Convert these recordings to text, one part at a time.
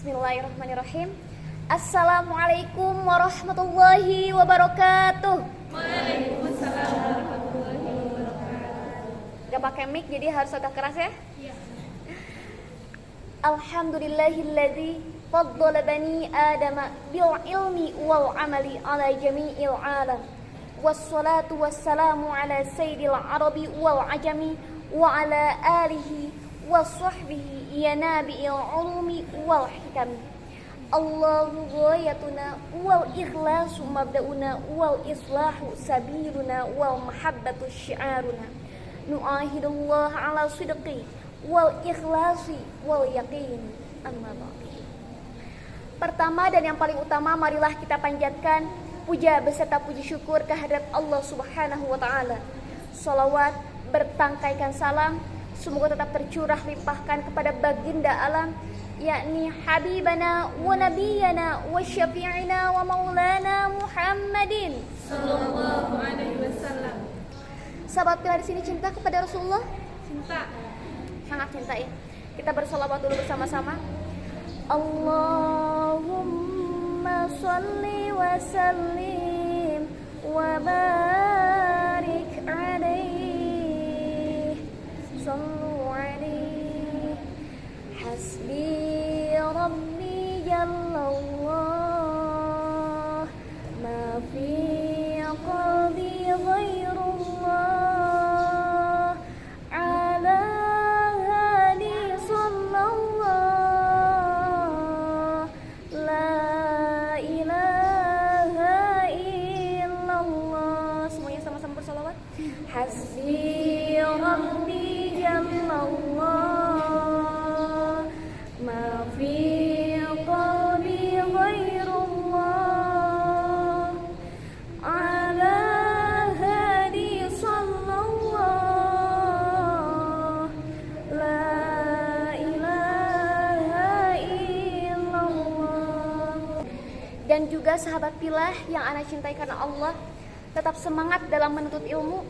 Bismillahirrahmanirrahim. Assalamualaikum warahmatullahi wabarakatuh. Waalaikumsalam warahmatullahi wabarakatuh. Gak pakai mic jadi harus agak keras ya. Iya. Alhamdulillahilladzi faddala bani adama bil ilmi wal amali ala jami'il alam. Wassalatu wassalamu ala sayyidil arabi wal ajami wa ala alihi wa sahbihi ya nabi'il ulumi wal hikami. Allahu ghayatuna wal ikhlasu mabda'una wal islahu sabiluna wal mahabbatu syiaruna. Nu'ahidullah ala sidqi wal ikhlasi wal yaqin. Amma ba'du. Pertama dan yang paling utama, marilah kita panjatkan puja beserta puji syukur kehadrat Allah Subhanahu wa taala. Salawat bertangkaikan salam semoga tetap tercurah limpahkan kepada baginda alam, yakni habibana wa nabiyana wa syafi'ina wa maulana Muhammadin Sallallahu alaihi wasallam. Sahabat pilar di sini cinta kepada Rasulullah? Cinta. Sangat cinta ya. Kita bersolawat dulu bersama-sama. Allahumma sholli wa sallim wa barik alaihi. Sallu alaihi. Hasbi rabbi jallallah. Ma fi qalbi ghairullah. Ala hadi sallallah. La ilaha illallah. Semuanya sama-sama bersalawat. Hasbi rabbi jallallah. Ma fi qalbi ghairullah. Ala hadi sallallah. La ilaha illallah. Dan juga sahabat pilah yang ana cintai karena Allah, tetap semangat dalam menuntut ilmu.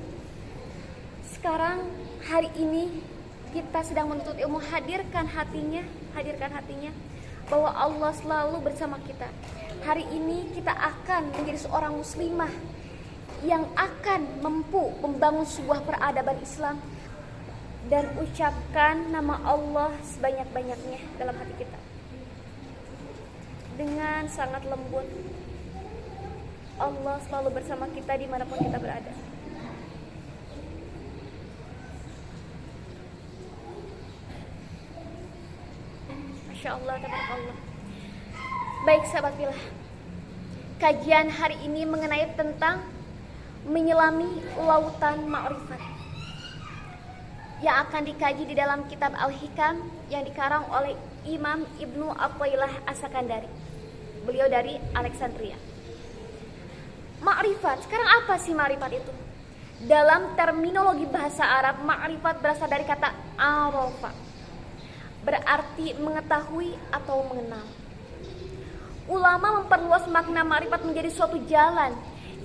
Sekarang hari ini kita sedang menuntut ilmu, hadirkan hatinya bahwa Allah selalu bersama kita. Hari ini kita akan menjadi seorang muslimah yang akan mampu membangun sebuah peradaban Islam dan ucapkan nama Allah sebanyak-banyaknya dalam hati kita dengan sangat lembut. Allah selalu bersama kita dimanapun kita berada. Masya Allah, tabarakallah. Baik sahabat pilah, kajian hari ini mengenai tentang menyelami lautan ma'rifat yang akan dikaji di dalam kitab Al-Hikam yang dikarang oleh Imam Ibnu Athaillah As-Sakandari. Beliau dari Alexandria. Ma'rifat, sekarang apa sih ma'rifat itu? Dalam terminologi bahasa Arab, ma'rifat berasal dari kata arafa, berarti mengetahui atau mengenal. Ulama memperluas makna ma'rifat menjadi suatu jalan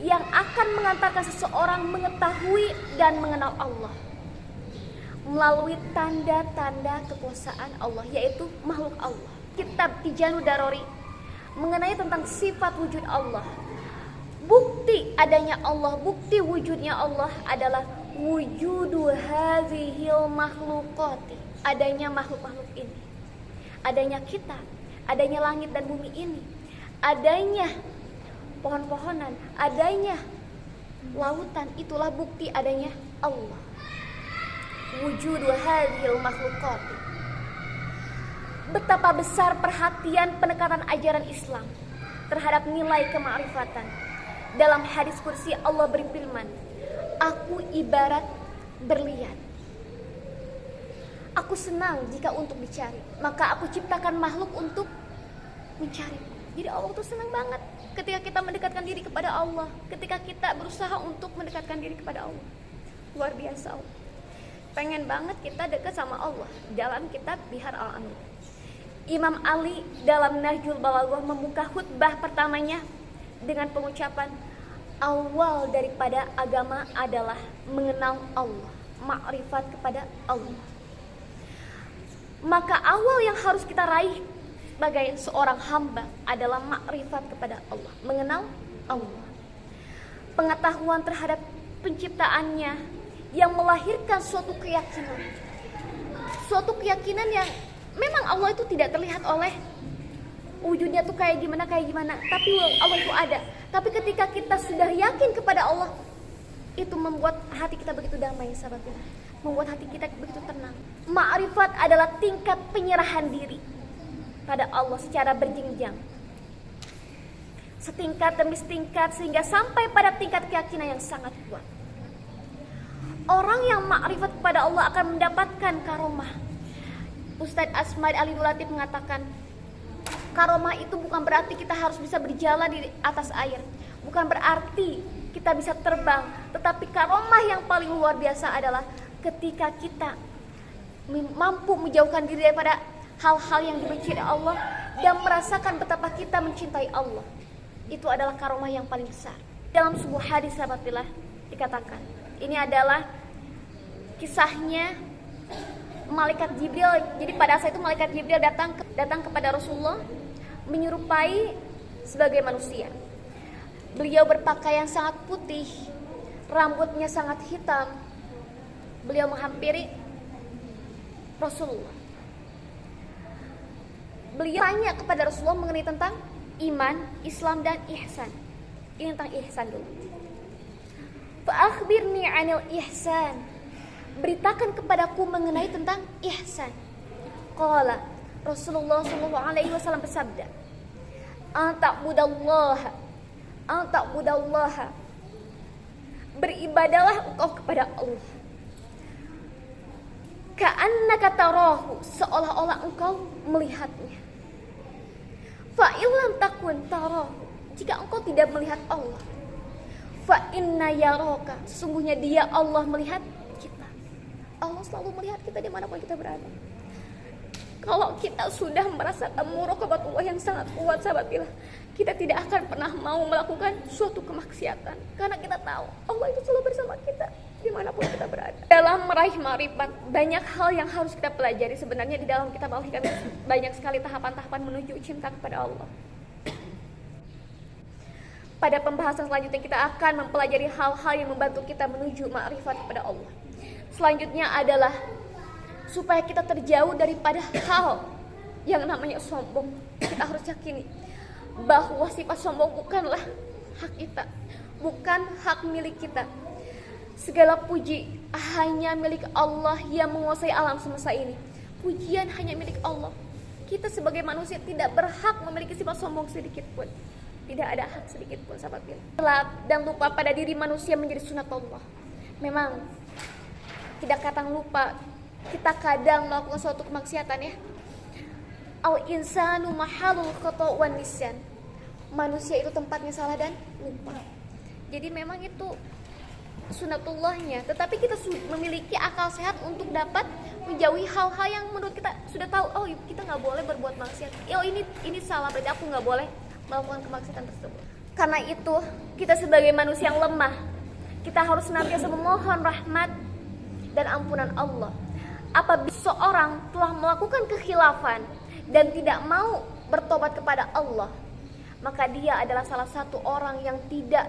yang akan mengantarkan seseorang mengetahui dan mengenal Allah melalui tanda-tanda kekuasaan Allah, yaitu makhluk Allah. Kitab Tijanu Darori mengenai tentang sifat wujud Allah. Bukti adanya Allah, bukti wujudnya Allah adalah wujudu hadzihil makhluqati, adanya makhluk-makhluk ini, adanya kita, adanya langit dan bumi ini, adanya pohon-pohonan, adanya lautan, itulah bukti adanya Allah. Wujudu hadzihil makhluqati. Betapa besar perhatian penekanan ajaran Islam terhadap nilai kemakrifatan. Dalam hadis kursi Allah berfirman, aku ibarat berlian. Aku senang jika untuk dicari, maka aku ciptakan makhluk untuk mencari. Jadi Allah tuh senang banget ketika kita mendekatkan diri kepada Allah, ketika kita berusaha untuk mendekatkan diri kepada Allah. Luar biasa Allah. Pengen banget kita dekat sama Allah. Dalam kitab Bihar Al-Anwar, Imam Ali dalam Nahjul Balaghah membuka khutbah pertamanya dengan pengucapan, awal daripada agama adalah mengenal Allah, makrifat kepada Allah. Maka awal yang harus kita raih sebagai seorang hamba adalah makrifat kepada Allah, mengenal Allah. Pengetahuan terhadap penciptaannya yang melahirkan suatu keyakinan. Suatu keyakinan yang memang Allah itu tidak terlihat oleh wujudnya tuh kayak gimana, tapi Allah itu ada. Tapi ketika kita sudah yakin kepada Allah, itu membuat hati kita begitu damai, sahabat, membuat hati kita begitu tenang. Ma'rifat adalah tingkat penyerahan diri pada Allah secara berjenjang, setingkat demi setingkat, sehingga sampai pada tingkat keyakinan yang sangat kuat. Orang yang ma'rifat kepada Allah akan mendapatkan karomah. Ustadz Asmad Ali Latif mengatakan, karomah itu bukan berarti kita harus bisa berjalan di atas air, bukan berarti kita bisa terbang, tetapi karomah yang paling luar biasa adalah ketika kita mampu menjauhkan diri daripada hal-hal yang dibenci oleh Allah dan merasakan betapa kita mencintai Allah. Itu adalah karomah yang paling besar. Dalam sebuah hadis, sahabat billah, dikatakan, ini adalah kisahnya malaikat Jibril. Jadi pada saat itu malaikat Jibril datang kepada Rasulullah menyerupai sebagai manusia. Beliau berpakaian sangat putih, rambutnya sangat hitam. Beliau menghampiri Rasulullah. Beliau tanya kepada Rasulullah mengenai tentang iman, Islam, dan ihsan. Ini tentang ihsan dulu. Fa'akhbirni 'anil ihsan. Beritakan kepadaku mengenai tentang ihsan. Qala, Rasulullah sallallahu alaihi wasallam bersabda, Anta'budallaha. Beribadalah engkau kepada Allah. Ka'annaka tarahu, seolah-olah engkau melihatnya. Fa illam takun tarahu, jika engkau tidak melihat Allah, fa inna yaraka, sesungguhnya dia Allah melihat kita. Allah selalu melihat kita dimanapun kita berada. Kalau kita sudah merasakan muraqabatullah yang sangat kuat, sahabat billah, kita tidak akan pernah mau melakukan suatu kemaksiatan, karena kita tahu Allah itu selalu bersama kita dimanapun kita berada. Dalam meraih ma'rifat, banyak hal yang harus kita pelajari. Sebenarnya di dalam kitab Al-Hikam banyak sekali tahapan-tahapan menuju cinta kepada Allah. Pada pembahasan selanjutnya kita akan mempelajari hal-hal yang membantu kita menuju ma'rifat kepada Allah. Selanjutnya adalah supaya kita terjauh daripada hal yang namanya sombong. Kita harus yakini bahwa sifat sombong bukanlah hak kita, bukan hak milik kita. Segala puji hanya milik Allah yang menguasai alam semesta ini. Pujian hanya milik Allah. Kita sebagai manusia tidak berhak memiliki sifat sombong sedikit pun. Tidak ada hak sedikit pun, sahabat billah. Dan lupa pada diri manusia menjadi sunatullah. Memang tidak kadang lupa, kita kadang melakukan suatu kemaksiatan, ya. Al-insanu mahalul khata' wan nisyan. Manusia itu tempatnya salah dan lupa. Jadi memang itu sunatullahnya, tetapi kita memiliki akal sehat untuk dapat menjauhi hal-hal yang menurut kita sudah tahu, oh kita nggak boleh berbuat maksiat, oh ini salah, berarti aku nggak boleh melakukan kemaksiatan tersebut. Karena itu kita sebagai manusia yang lemah, kita harus senantiasa memohon rahmat dan ampunan Allah. Apabila seorang telah melakukan kekhilafan dan tidak mau bertobat kepada Allah, maka dia adalah salah satu orang yang tidak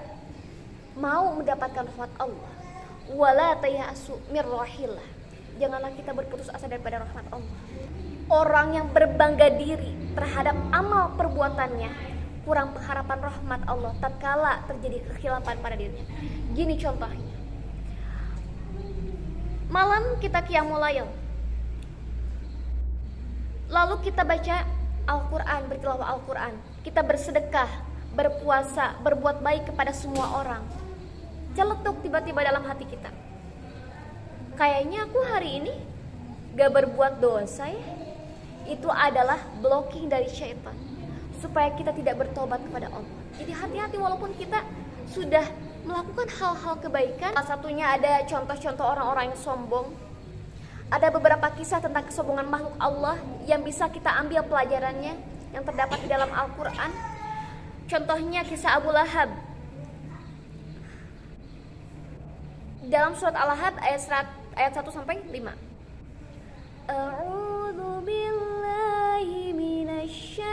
mau mendapatkan rahmat Allah. Wala tayasu mir rahillah. Janganlah kita berputus asa daripada rahmat Allah. Orang yang berbangga diri terhadap amal perbuatannya, kurang pengharapan rahmat Allah tatkala terjadi kekhilafan pada dirinya. Gini contohnya. Malam kita qiyamul lail, lalu kita baca Al-Quran, bertilawah Al-Quran, kita bersedekah, berpuasa, berbuat baik kepada semua orang. Celetuk tiba-tiba dalam hati kita, kayaknya aku hari ini gak berbuat dosa, ya. Itu adalah blocking dari syaitan supaya kita tidak bertobat kepada Allah. Jadi hati-hati, walaupun kita sudah melakukan hal-hal kebaikan. Salah satunya ada contoh-contoh orang-orang yang sombong. Ada beberapa kisah tentang kesombongan makhluk Allah yang bisa kita ambil pelajarannya yang terdapat di dalam Al-Quran. Contohnya kisah Abu Lahab. Dalam surat Al-Lahab ayat 1-5. A'udzu billahi minasy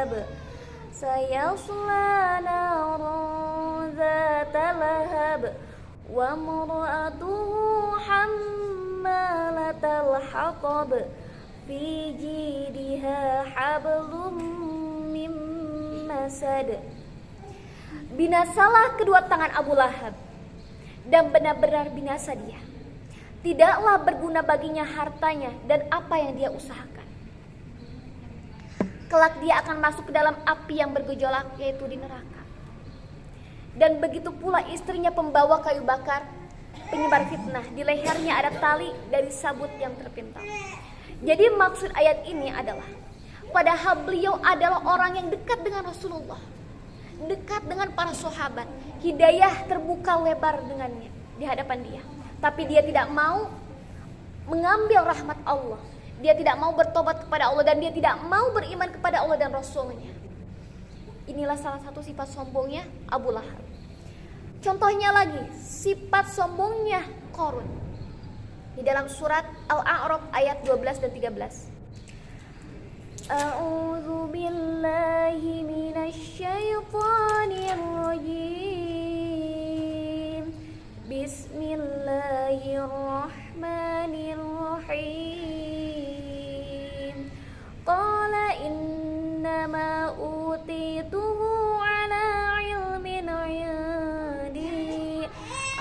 lahab sayasla naran dzata lahab wa imra'atuhu hammalatal hatab fi jidha hablum mim masad. Binasalah kedua tangan Abu Lahab, dan benar-benar binasa dia. Tidaklah berguna baginya hartanya dan apa yang dia usahakan. Kelak dia akan masuk ke dalam api yang bergejolak, yaitu di neraka. Dan begitu pula istrinya pembawa kayu bakar, penyebar fitnah. Di lehernya ada tali dari sabut yang terpintal. Jadi maksud ayat ini adalah, padahal beliau adalah orang yang dekat dengan Rasulullah, dekat dengan para sahabat, hidayah terbuka lebar dengannya di hadapan dia. Tapi dia tidak mau mengambil rahmat Allah. Dia tidak mau bertobat kepada Allah, dan dia tidak mau beriman kepada Allah dan Rasulnya. Inilah salah satu sifat sombongnya Abu Lahab. Contohnya lagi, sifat sombongnya Qarun. Di dalam surat Al-A'raf ayat 12 dan 13. A'udzu billahi minasy syaithanir rajim. Bismillahirrahmanirrahim. Qala innama utituhu ala ilmin 'indi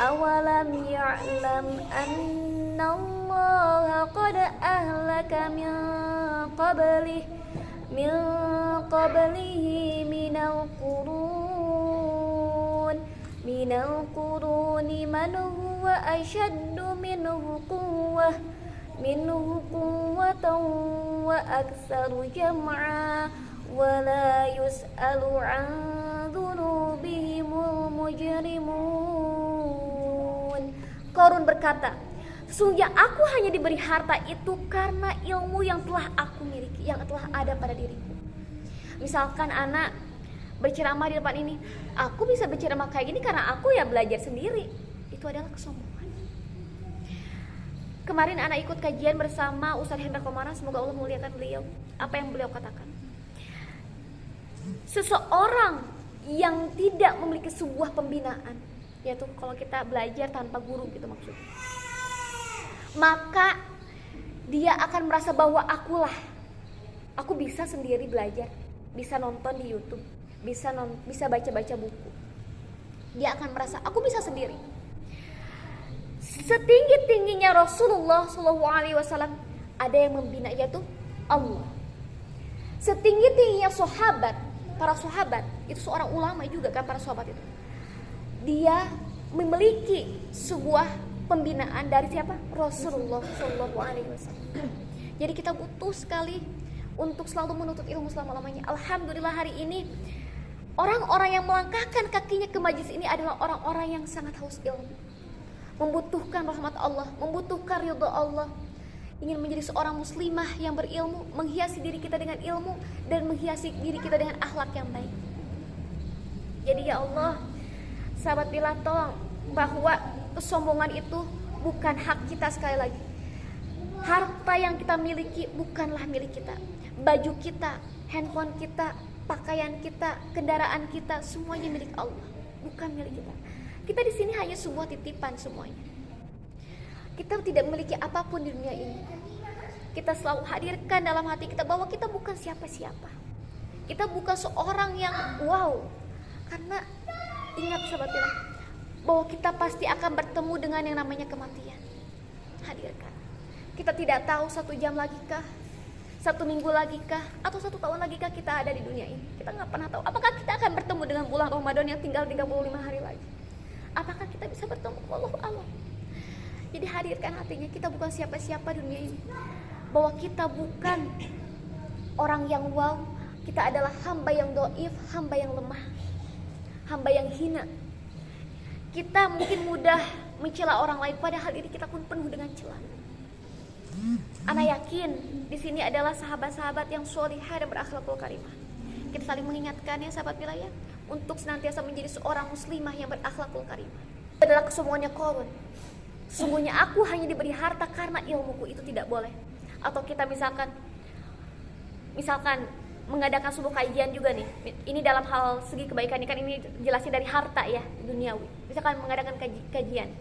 awalam ya'lam annallaha qad ahlaka min qablihi minal quruni man huwa ashaddu minhu quwwatan wa aktsaru jam'a wa la yus'alu 'an dhunubihimul mujrimun. Qarun berkata, sesungguhnya aku hanya diberi harta itu karena ilmu yang telah aku miliki, yang telah ada pada diriku. Misalkan anak berceramah di depan ini, aku bisa berceramah kayak gini karena aku ya belajar sendiri. Itu adalah kesombongan. Kemarin anak ikut kajian bersama Ustaz Hendra Komara, semoga Allah memuliakan beliau. Apa yang beliau katakan? Seseorang yang tidak memiliki sebuah pembinaan, yaitu kalau kita belajar tanpa guru gitu maksudnya, maka dia akan merasa bahwa aku bisa sendiri belajar, bisa nonton di YouTube, bisa baca-baca buku. Dia akan merasa aku bisa sendiri. Setinggi-tingginya Rasulullah SAW ada yang membina, yaitu Allah. Setinggi-tingginya para sahabat, itu seorang ulama juga kan para sahabat itu. Dia memiliki sebuah pembinaan dari siapa? Rasulullah SAW. Jadi kita butuh sekali untuk selalu menuntut ilmu selama-lamanya. Alhamdulillah hari ini orang-orang yang melangkahkan kakinya ke majlis ini adalah orang-orang yang sangat haus ilmu, membutuhkan rahmat Allah, membutuhkan ridha Allah, ingin menjadi seorang muslimah yang berilmu, menghiasi diri kita dengan ilmu dan menghiasi diri kita dengan akhlak yang baik. Jadi ya Allah, sahabat Bila, tolong bahwa kesombongan itu bukan hak kita. Sekali lagi, harta yang kita miliki bukanlah milik kita. Baju kita, handphone kita, pakaian kita, kendaraan kita, semuanya milik Allah, bukan milik kita. Kita di sini hanya sebuah titipan semuanya. Kita tidak memiliki apapun di dunia ini. Kita selalu hadirkan dalam hati kita bahwa kita bukan siapa-siapa. Kita bukan seorang yang wow. Karena ingat sahabat Bila, bahwa kita pasti akan bertemu dengan yang namanya kematian. Hadirkan. Kita tidak tahu 1 jam lagi kah, 1 minggu lagi kah, atau 1 tahun lagi kah kita ada di dunia ini. Kita gak pernah tahu. Apakah kita akan bertemu dengan bulan Ramadan yang tinggal 35 hari lagi? Apakah kita bisa bertemu? Wallahu a'lam. Jadi hadirkan hatinya, kita bukan siapa-siapa di dunia ini. Bahwa kita bukan orang yang wow. Kita adalah hamba yang dhaif, hamba yang lemah, hamba yang hina. Kita mungkin mudah mencela orang lain, padahal diri kita pun penuh dengan celaan. Ana yakin di sini adalah sahabat-sahabat yang sholihah dan berakhlakul karimah. Kita saling mengingatkan ya sahabat Bila ya, untuk senantiasa menjadi seorang muslimah yang berakhlakul karimah. Adalah kesombongannya Qarun. Sungguhnya aku hanya diberi harta karena ilmuku, itu tidak boleh. Atau kita misalkan mengadakan sebuah kajian juga nih. Ini dalam hal segi kebaikan, kan ini jelasnya dari harta ya, duniawi. Misalkan mengadakan kajian.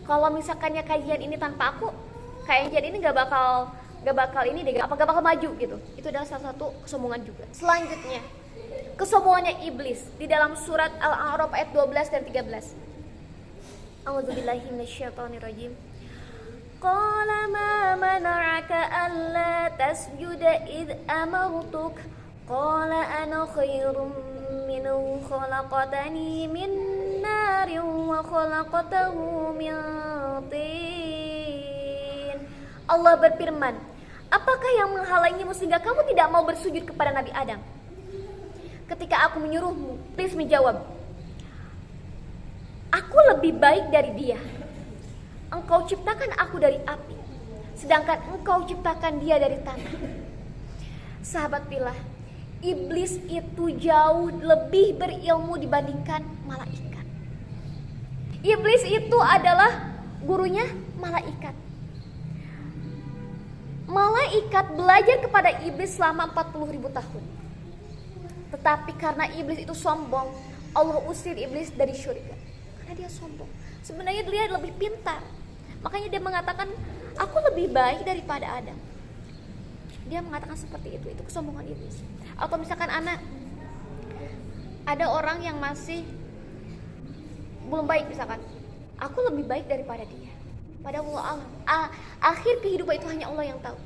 Kalau misalkannya kajian ini tanpa aku, kajian ini gak bakal ini deh, gak bakal maju gitu. Itu adalah salah satu kesombongan juga. Selanjutnya, kesombongannya iblis di dalam surat Al-A'raf ayat 12 dan 13. A'udzubillahi minasyaitonirrajim. Qala ma mana'aka alla tasjuda id amartuk qala ana khairum minhu khalaqtani min narin wa khalaqtahu min tin. Allah berfirman, apakah yang menghalangimu sehingga kamu tidak mau bersujud kepada Nabi Adam ketika aku menyuruhmu? Iblis menjawab, aku lebih baik dari dia. Engkau ciptakan aku dari api, sedangkan engkau ciptakan dia dari tanah. Sahabat pillah, iblis itu jauh lebih berilmu dibandingkan malaikat. Iblis itu adalah gurunya malaikat. Malaikat belajar kepada iblis selama 40.000 tahun. Tetapi karena iblis itu sombong, Allah usir iblis dari surga. Karena dia sombong. Sebenarnya dia lebih pintar. Makanya dia mengatakan, aku lebih baik daripada Adam. Dia mengatakan seperti itu kesombongan iblis. Atau misalkan anak, ada orang yang masih belum baik misalkan, aku lebih baik daripada dia. Padahal Allah alam, akhir kehidupan itu hanya Allah yang tahu.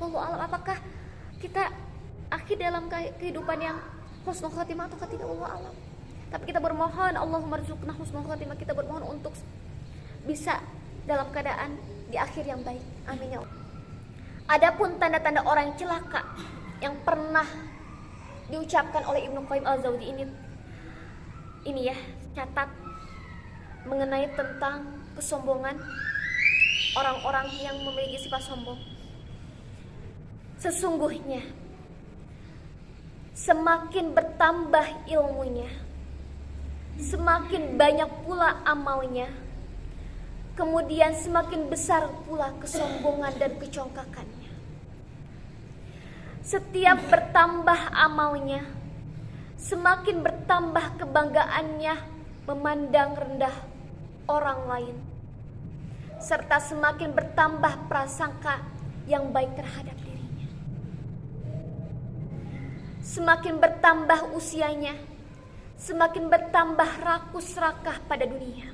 Allah alam, apakah kita akhir dalam kehidupan yang husnul khotimah atau tidak, Allah alam. Tapi kita bermohon, Allahumma rzuqna husnul khotimah, kita bermohon untuk bisa dalam keadaan di akhir yang baik. Amin ya Allah. Adapun tanda-tanda orang yang celaka yang pernah diucapkan oleh Ibnu Qayyim al-Jauzi ini ya, catat mengenai tentang kesombongan orang-orang yang memiliki sifat sombong. Sesungguhnya semakin bertambah ilmunya, semakin banyak pula amalnya, kemudian semakin besar pula kesombongan dan kecongkakannya. Setiap bertambah amalnya, semakin bertambah kebanggaannya memandang rendah orang lain, serta semakin bertambah prasangka yang baik terhadap dirinya. Semakin bertambah usianya, semakin bertambah rakus rakah pada dunia.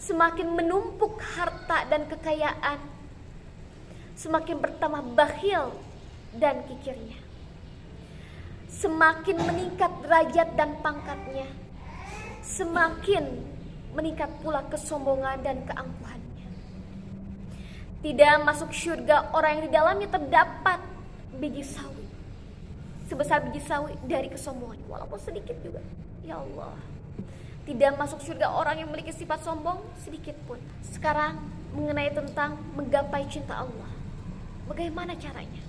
Semakin menumpuk harta dan kekayaan, semakin bertambah bakhil dan kikirnya. Semakin meningkat derajat dan pangkatnya, semakin meningkat pula kesombongan dan keangkuhannya. Tidak masuk surga orang yang di dalamnya terdapat biji sawi sebesar biji sawi dari kesombongan, walaupun sedikit juga. Ya Allah, tidak masuk surga orang yang memiliki sifat sombong sedikit pun. Sekarang mengenai tentang menggapai cinta Allah, bagaimana caranya?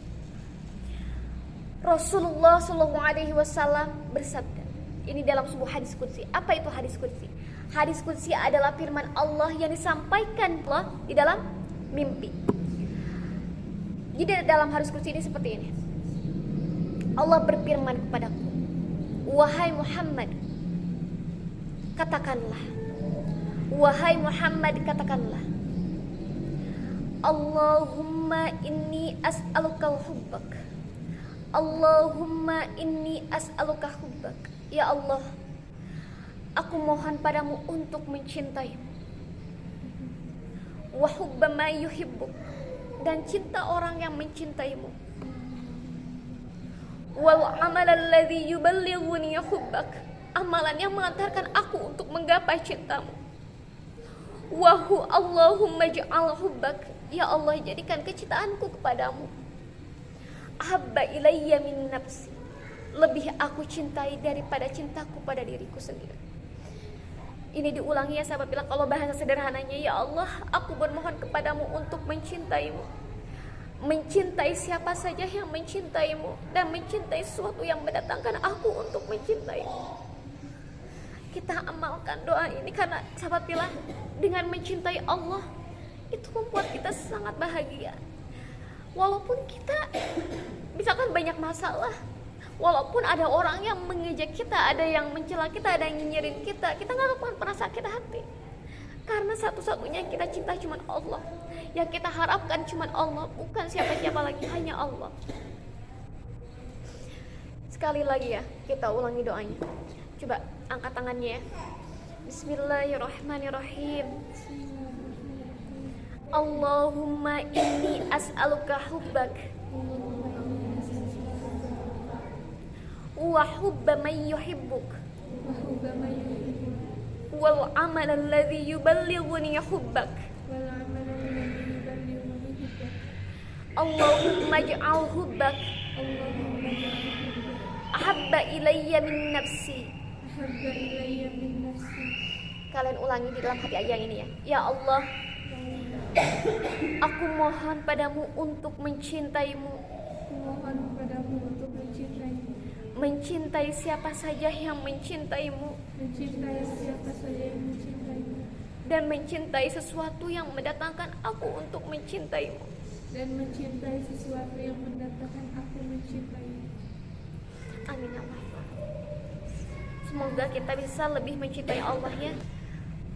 Rasulullah SAW bersabda, ini dalam sebuah hadis qudsi. Apa itu hadis qudsi? Hadis qudsi adalah firman Allah yang disampaikan Allah di dalam mimpi. Jadi dalam hadis qudsi ini seperti ini. Allah berfirman kepadaku, wahai Muhammad, katakanlah, wahai Muhammad, katakanlah, Allahumma inni as'aluka hubbak, Allahumma inni as'aluka hubbak. Ya Allah, aku mohon padamu untuk mencintaimu, wa hubba ma yuhibbuk, dan cinta orang yang mencintaimu, wal amal alladhi yuballighuni hubbak, amalan yang mengantarkan aku untuk menggapai cintamu. Wahu Allahumma ja'al hubbak, ya Allah, jadikan kecintaanku kepadamu ahabba ilayya min nafsi, lebih aku cintai daripada cintaku pada diriku sendiri. Ini diulangi ya sahabat bila, kalau bahasa sederhananya, ya Allah, aku bermohon kepadamu untuk mencintaimu, mencintai siapa saja yang mencintaimu, dan mencintai sesuatu yang mendatangkan aku untuk mencintaimu. Kita amalkan doa ini, karena sahabat pilih, dengan mencintai Allah itu membuat kita sangat bahagia, Walaupun kita misalkan banyak masalah, walaupun ada orang yang mengejek kita, ada yang mencela kita, ada yang nyinyirin kita, kita nggak akan pernah sakit hati. Karena satu-satunya yang kita cinta cuma Allah, yang kita harapkan cuma Allah, bukan siapa-siapa lagi, hanya Allah. Sekali lagi ya, kita ulangi doanya. Coba angkat tangannya ya. Bismillahirrahmanirrahim. Allahumma inni as'aluka hubbak wa hubba man yuhibbuk wal amal alladhi yuballighuni hubbak. Allahumma ij'al hubbak ahabba ilayya min nafsi. Kalian ulangi di dalam hati aja yang ini ya. Ya Allah, aku mohon padamu untuk mencintaimu. Mencintai siapa saja yang mencintaimu. Dan mencintai sesuatu yang mendatangkan aku untuk mencintaimu. Amin ya Allah. Semoga kita bisa lebih mencintai Allah ya.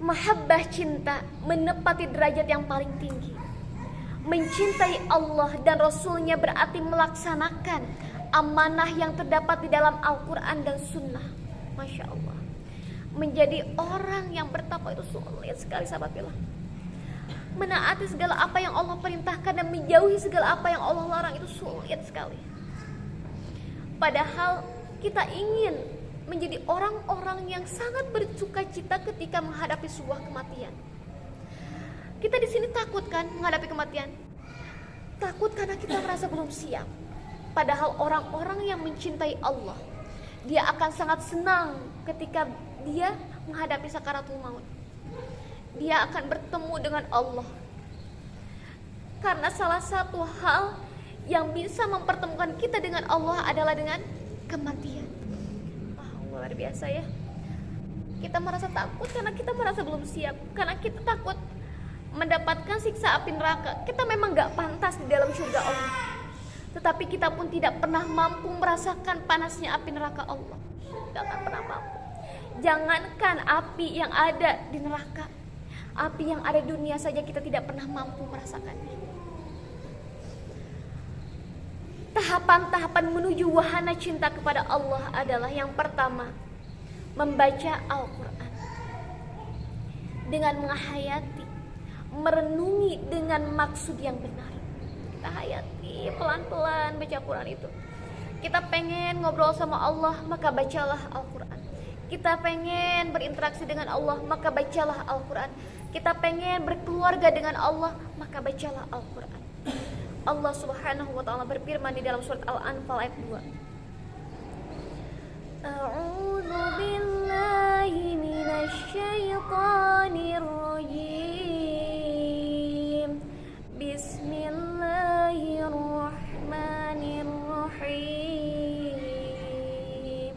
Mahabbah cinta menepati derajat yang paling tinggi. Mencintai Allah dan Rasulnya berarti melaksanakan amanah yang terdapat di dalam Al-Quran dan Sunnah. Masya Allah. Menjadi orang yang bertakwa itu sulit sekali sahabat billah. Menaati segala apa yang Allah perintahkan dan menjauhi segala apa yang Allah larang itu sulit sekali. Padahal kita ingin menjadi orang-orang yang sangat bersuka cita ketika menghadapi sebuah kematian. Kita di sini takut kan menghadapi kematian? Takut karena kita merasa belum siap. Padahal orang-orang yang mencintai Allah, dia akan sangat senang ketika dia menghadapi sakaratul maut. Dia akan bertemu dengan Allah. Karena salah satu hal yang bisa mempertemukan kita dengan Allah adalah dengan kematian. Luar biasa ya. Kita merasa takut karena kita merasa belum siap. Karena kita takut mendapatkan siksa api neraka. Kita memang gak pantas di dalam surga Allah. Tetapi kita pun tidak pernah mampu merasakan panasnya api neraka Allah. Gak akan pernah mampu. Jangankan api yang ada di neraka, api yang ada di dunia saja kita tidak pernah mampu merasakannya. Tahapan-tahapan menuju wahana cinta kepada Allah adalah yang pertama, membaca Al-Quran dengan menghayati, merenungi dengan maksud yang benar. Kita hayati pelan-pelan baca Al-Quran itu. Kita pengen ngobrol sama Allah, maka bacalah Al-Quran. Kita pengen berinteraksi dengan Allah, maka bacalah Al-Quran. Kita pengen berkeluarga dengan Allah, maka bacalah Al-Quran. Allah Subhanahu wa ta'ala berfirman di dalam surat Al-Anfal ayat 2. A'udzu billahi minasy syaithanir rajim. Bismillahirrahmanirrahim.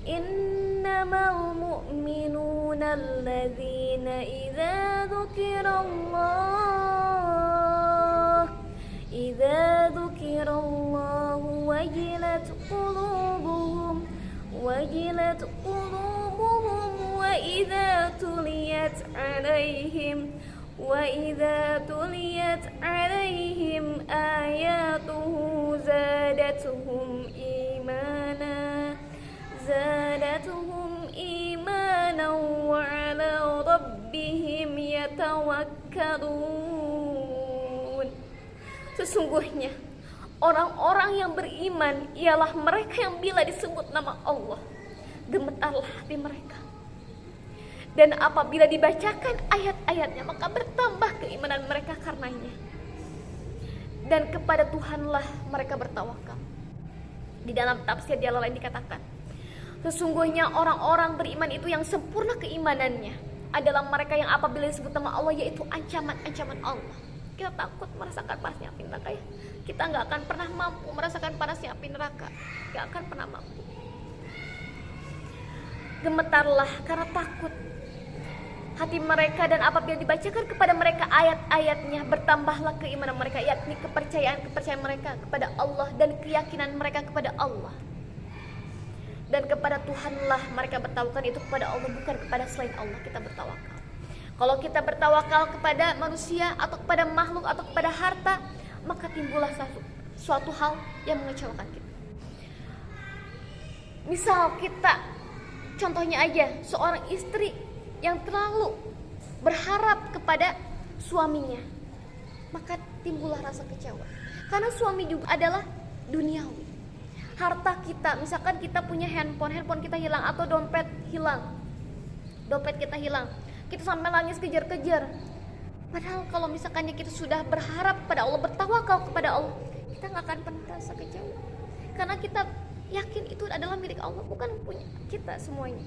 Innamal mu'minuna alladzina idza dzukirallahu wajilat qulubuhum wa idza tuliyat alaihim ayatuhu zadatuhum imana wa ala rabbihim yatawakkalun. Sesungguhnya orang-orang yang beriman ialah mereka yang bila disebut nama Allah, gemetarlah hati mereka. Dan apabila dibacakan ayat-ayatnya, maka bertambah keimanan mereka karenanya. Dan kepada Tuhanlah mereka bertawakal. Di dalam tafsir Jalalain dikatakan, sesungguhnya orang-orang beriman itu yang sempurna keimanannya adalah mereka yang apabila disebut nama Allah, yaitu ancaman-ancaman Allah, kita takut merasakan panasnya api neraka ya. Kita gak akan pernah mampu merasakan panasnya api neraka. Gak akan pernah mampu. Gemetarlah karena takut. hati mereka, dan apabila dibacakan kepada mereka ayat-ayatnya, bertambahlah keimanan mereka, yakni kepercayaan mereka kepada Allah dan keyakinan mereka kepada Allah. Dan kepada Tuhanlah mereka bertawakal, itu kepada Allah, bukan kepada selain Allah kita bertawakal. Kalau kita bertawakal kepada manusia atau kepada makhluk atau kepada harta, maka timbullah suatu hal yang mengecewakan kita. Misal kita, contohnya aja, seorang istri yang terlalu berharap kepada suaminya, maka timbullah rasa kecewa. Karena suami juga adalah duniawi. Harta kita, misalkan kita punya handphone kita hilang, atau dompet kita hilang, kita sampai nangis kejar-kejar. Padahal kalau misalkannya kita sudah berharap kepada Allah, bertawakal kepada Allah, kita gak akan pernah rasa kecewa. Karena kita yakin itu adalah milik Allah, bukan punya kita semuanya.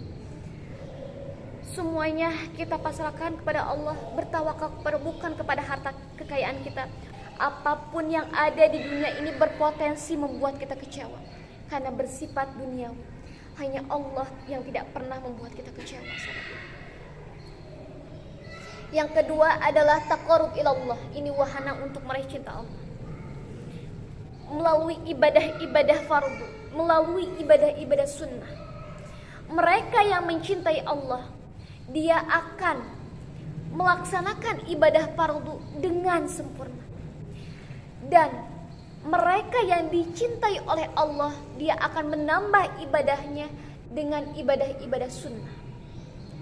Semuanya kita pasrahkan kepada Allah, bertawakal bukan kepada harta kekayaan kita. Apapun yang ada di dunia ini berpotensi membuat kita kecewa, karena bersifat duniawi. Hanya Allah yang tidak pernah membuat kita kecewa. Yang kedua adalah taqarrub ilallah. Ini wahana untuk meraih cinta Allah melalui ibadah-ibadah fardu, melalui ibadah-ibadah sunnah. Mereka yang mencintai Allah, dia akan melaksanakan ibadah fardu dengan sempurna. Dan mereka yang dicintai oleh Allah, dia akan menambah ibadahnya dengan ibadah-ibadah sunnah,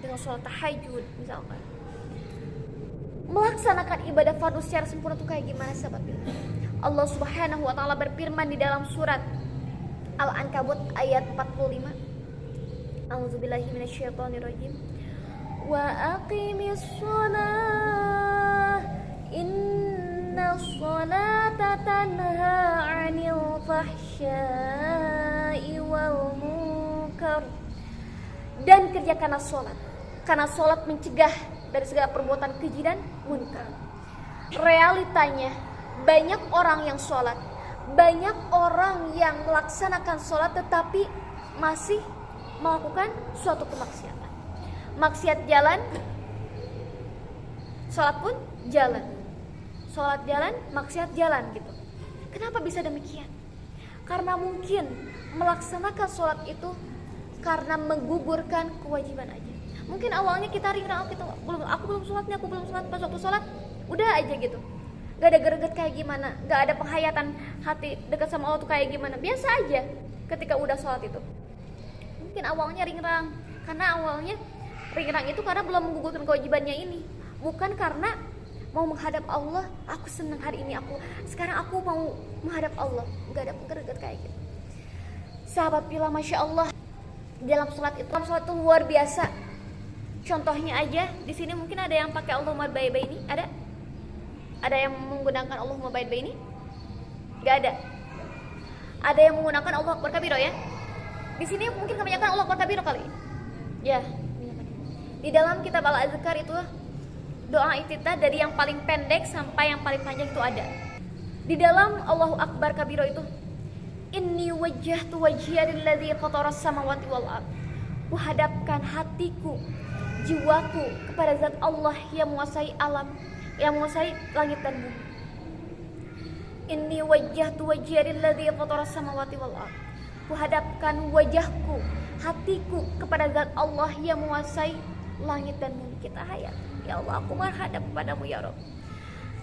dengan sholat tahajud misalkan. Melaksanakan ibadah fardu secara sempurna itu kayak gimana sahabat? Allah Subhanahu wa taala berfirman di dalam surat Al-Ankabut ayat 45. A'udzubillahi minasyaitonirrajim. Wa aqimis shalah innas sholata tanha 'anil fahsya'i wal munkar. Dan kerjakanlah sholat, karena sholat mencegah dari segala perbuatan keji dan munkar. Realitanya banyak orang yang sholat, banyak orang yang melaksanakan sholat tetapi masih melakukan suatu kemaksiatan. Maksiat jalan, sholat pun jalan. Sholat jalan, maksiat jalan gitu. Kenapa bisa demikian? Karena mungkin melaksanakan sholat itu karena menggugurkan kewajiban aja. Mungkin awalnya kita ringan, aku belum sholat, pas waktu sholat udah aja gitu. Gak ada greget kayak gimana, gak ada penghayatan hati dekat sama Allah tuh kayak gimana. Biasa aja ketika udah sholat itu. Mungkin awalnya ringrang, karena awalnya ringrang itu karena belum menggugurkan kewajibannya ini, bukan karena mau menghadap Allah. Aku senang hari ini, sekarang aku mau menghadap Allah. Gak ada greget kayak gitu. Sahabat bilang Masya Allah, dalam sholat itu luar biasa. Contohnya aja di sini mungkin ada yang pakai Allahumma baik ini, ada yang menggunakan Allahumma baik ini, nggak ada. Ada yang menggunakan Allah Akbar kabiro ya. Di sini mungkin kebanyakan Allah Akbar kabiro kali. Ya. Di dalam kitab Al-Azkar itu doa iftitah dari yang paling pendek sampai yang paling panjang itu ada. Di dalam Allahu Akbar kabiro itu, inni wajjahtu wajhiya lilladzi fataras samawati wal ardh. Kuhadapkan hatiku, jiwaku kepada zat Allah yang menguasai alam, yang menguasai langit dan bumi. Inni wajjahtu wajhiya lilladzi fataras samawati wal ardh. Kuhadapkan wajahku, hatiku kepada zat Allah yang menguasai langit dan bumi. Kita hayat, ya Allah, aku menghadap kepadamu ya Rabb.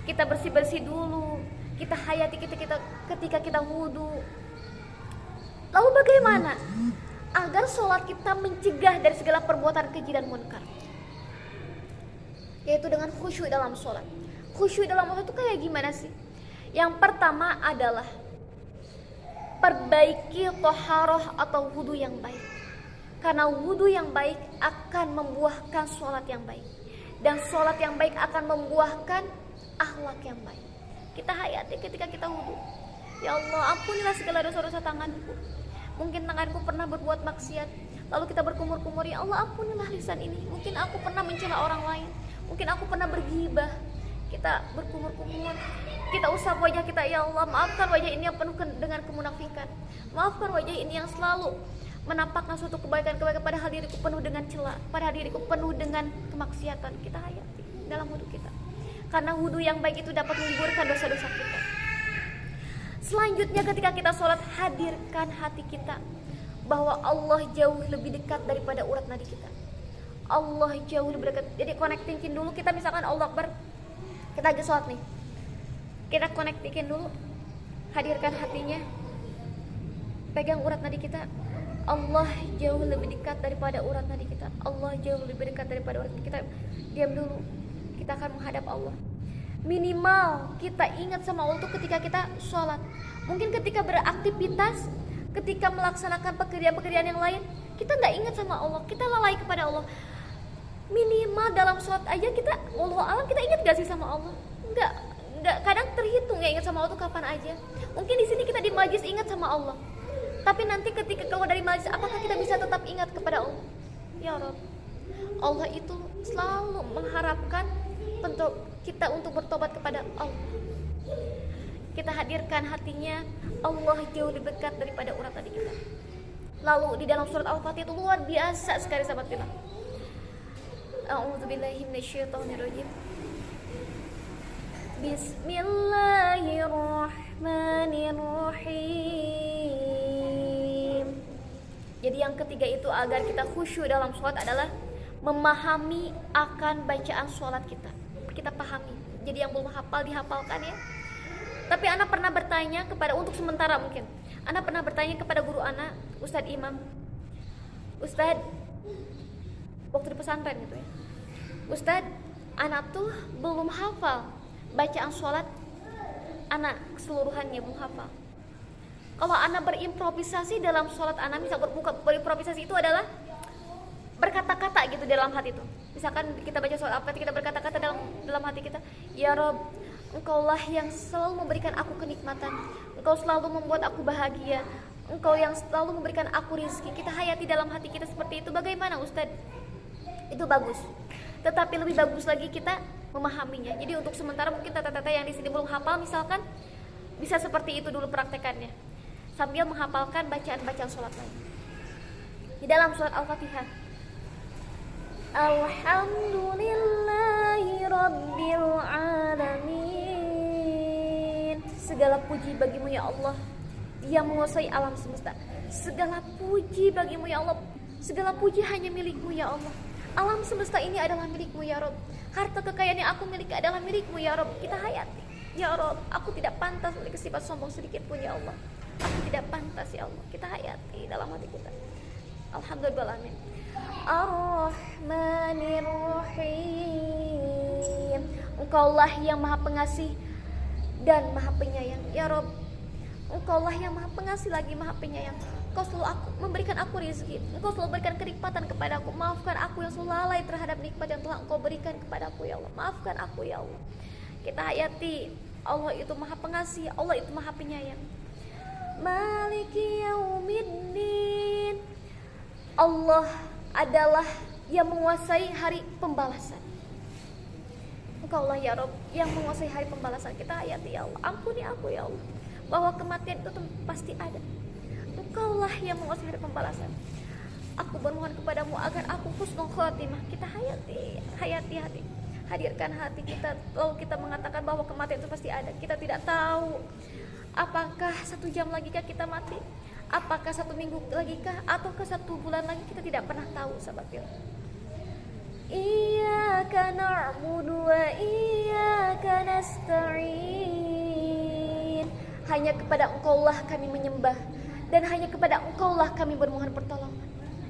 Kita bersih-bersih dulu, kita hayati ketika kita wudu. Lalu bagaimana agar sholat kita mencegah dari segala perbuatan keji dan munkar? Yaitu dengan khusyuk dalam sholat. Khusyuk dalam sholat itu kayak gimana sih? Yang pertama adalah perbaiki toharoh atau wudu yang baik. Karena wudu yang baik akan membuahkan sholat yang baik, dan sholat yang baik akan membuahkan akhlak yang baik. Kita hayati ketika kita wudu, ya Allah, ampunilah segala dosa-dosa tanganku. Mungkin tanganku pernah berbuat maksiat, lalu kita berkumur-kumur, ya Allah, ampunilah lisan ini. Mungkin aku pernah mencela orang lain, mungkin aku pernah berghibah. Kita berkumur-kumur, kita usap wajah kita, ya Allah, maafkan wajah ini yang penuh dengan kemunafikan. Maafkan wajah ini yang selalu menampakkan suatu kebaikan-kebaikan padahal diriku penuh dengan celah, padahal diriku penuh dengan kemaksiatan. Kita hayati dalam wudhu kita, karena wudhu yang baik itu dapat menggugurkan dosa-dosa kita. Selanjutnya ketika kita sholat, hadirkan hati kita bahwa Allah jauh lebih dekat daripada urat nadi kita. Allah jauh lebih dekat. Jadi connectingin dulu, kita misalkan Allah Akbar, kita lagi sholat nih, kita connectingin dulu, hadirkan hatinya, pegang urat nadi kita. Allah jauh lebih dekat daripada urat nadi kita. Allah jauh lebih dekat daripada urat nadi kita. Diam dulu, kita akan menghadap Allah. Minimal kita ingat sama Allah itu ketika kita sholat. Mungkin ketika beraktivitas, ketika melaksanakan pekerjaan-pekerjaan yang lain, kita nggak ingat sama Allah, kita lalai kepada Allah. Minimal dalam sholat aja kita, wallahu alam, kita ingat gak sih sama Allah? Nggak, kadang terhitung nggak ingat sama Allah itu kapan aja. Mungkin di sini kita di majlis ingat sama Allah, tapi nanti ketika keluar dari majlis, apakah kita bisa tetap ingat kepada Allah? Ya Rabb, Allah itu selalu mengharapkan kita untuk bertobat kepada Allah. Kita hadirkan hatinya, Allah jauh lebih dekat daripada urat nadi kita. Lalu di dalam surat Al-Fatihah itu luar biasa sekali sahabat kita. A'udzubillahi minasyaitonirrajim. Bismillahirrahmanirrahim. Jadi yang ketiga itu agar kita khusyuk dalam sholat adalah memahami akan bacaan sholat kita. Kita pahami. Jadi yang belum hafal dihafalkan ya. Tapi Ana pernah bertanya kepada, untuk sementara mungkin, Ana pernah bertanya kepada guru Ana, Ustadz Imam, Ustadz, waktu di pesantren gitu ya, Ustadz, Ana tuh belum hafal bacaan sholat, Ana keseluruhannya belum hafal. Kalau Ana berimprovisasi dalam sholat Ana, misal berimprovisasi itu adalah berkata-kata gitu dalam hati itu. Misalkan kita baca sholat apa, kita berkata-kata dalam hati kita, ya Rob, Engkaulah yang selalu memberikan aku kenikmatan, Engkau selalu membuat aku bahagia, Engkau yang selalu memberikan aku rezeki. Kita hayati dalam hati kita seperti itu. Bagaimana Ustadz? Itu bagus. Tetapi lebih bagus lagi kita memahaminya. Jadi untuk sementara mungkin tata-tata yang di sini belum hafal, misalkan bisa seperti itu dulu praktekannya, sambil menghafalkan bacaan-bacaan sholat lain. Di dalam surat Al-Fatihah, Alhamdulillahi Rabbil Alamin. Segala puji bagimu ya Allah, yang menguasai alam semesta. Segala puji bagimu ya Allah, segala puji hanya milikmu ya Allah. Alam semesta ini adalah milikmu ya Rob. Harta kekayaan yang aku miliki adalah milikmu ya Rob. Kita hayati ya Rob. Aku tidak pantas memiliki sifat sombong sedikit pun ya Allah. Aku tidak pantas ya Allah. Kita hayati dalam hati kita. Alhamdulillah, amin. Ar-Rahmanir-Rahim. Engkaulah yang maha pengasih dan maha penyayang ya Rob. Engkaulah yang maha pengasih lagi maha penyayang. Engkau selalu memberikan aku rezeki. Engkau selalu berikan kenikmatan kepada aku. Maafkan aku yang selalu lalai terhadap nikmat yang telah Engkau berikan kepada aku ya Allah. Maafkan aku ya Allah. Kita hayati Allah itu maha pengasih, Allah itu maha penyayang. Maliki yaumiddin. Allah adalah yang menguasai hari pembalasan. Engkaulah ya Rob yang menguasai hari pembalasan. Kita hayati ya Allah. Ampuni aku ya Allah, bahwa kematian itu pasti ada. Engkaulah yang menguasai hari pembalasan. Aku bermohon kepadamu agar aku husnul khotimah. Kita hayati hati. Hadirkan hati kita. Lalu kita mengatakan bahwa kematian itu pasti ada. Kita tidak tahu apakah 1 jam lagi kah kita mati, apakah 1 minggu lagi kah, ataukah 1 bulan lagi. Kita tidak pernah tahu sahabat ya. Iyyaka na'budu wa iyyaka nasta'in. Hanya kepada Engkaulah kami menyembah, dan hanya kepada Engkaulah kami bermohon pertolongan.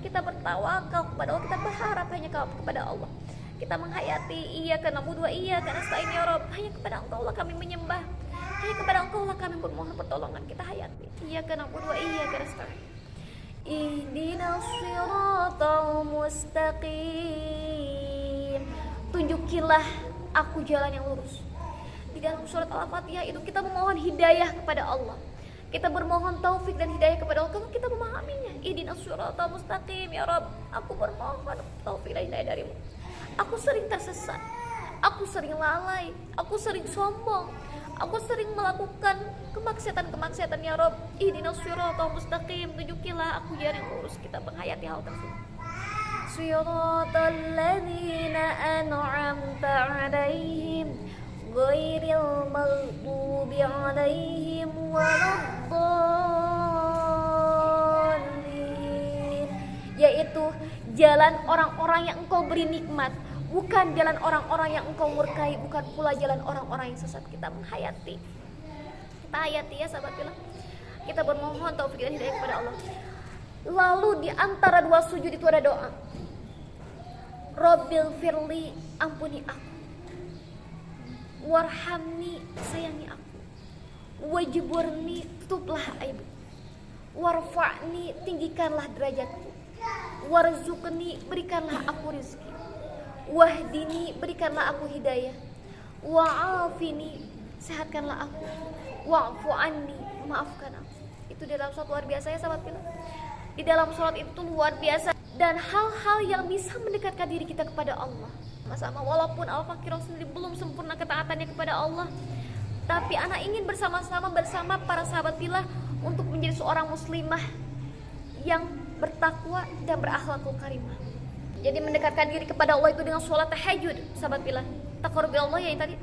Kita bertawakal kepada Allah, kita berharap hanya kepada Allah. Kita menghayati iyyaka na'budu wa iyyaka nasta'in ya Rabb. Hanya kepada Engkaulah kami menyembah, hanya kepada Engkaulah kami bermohon pertolongan. Kita hayati iyyaka na'budu wa iyyaka nasta'in. Ihdinas siratal mustaqim. Tunjukilah aku jalan yang lurus. Di dalam surat Al-Fatihah itu kita memohon hidayah kepada Allah. Kita bermohon taufik dan hidayah kepada Allah kalau kita memahaminya. Ihdinas siratal mustaqim ya Rabb. Aku bermohon taufik dan hidayah darimu. Aku sering tersesat, aku sering lalai, aku sering sombong, Aku sering melakukan kemaksiatan ya Rob. Ihdinas siratal mustaqim, tunjukilah aku jalan yang lurus. Kita menghayati hal tersebut. Siratal ladzina an'amta 'alaihim ghairil maghdubi 'alaihim waladdallin, yaitu jalan orang-orang yang engkau beri nikmat, bukan jalan orang-orang yang engkau murkai, bukan pula jalan orang-orang yang sesat. Kita menghayati, kita hayati ya sahabat bilang. Kita bermohon taufik dan hidayah kepada Allah. Lalu di antara dua sujud itu ada doa, Rabbil firli, ampuni aku, warhamni, sayangi aku, wajburni, tutuplah aibku, warfa'ni, tinggikanlah derajatku, warzuqni, berikanlah aku rezeki, wahdini, berikanlah aku hidayah, wa'afini, sehatkanlah aku, wa'fu anni, maafkan aku. Itu dalam sholat luar biasa ya sahabat film. Di dalam sholat itu luar biasa, dan hal-hal yang bisa mendekatkan diri kita kepada Allah. Sama walaupun Al-Fakir sendiri belum sempurna ketaatannya kepada Allah, tapi anak ingin bersama-sama bersama para sahabat pillah untuk menjadi seorang muslimah yang bertakwa dan berakhlakul karimah. Jadi mendekatkan diri kepada Allah itu dengan sholat tahajud, sahabat pillah. Taqarrub ila Allah ya tadi.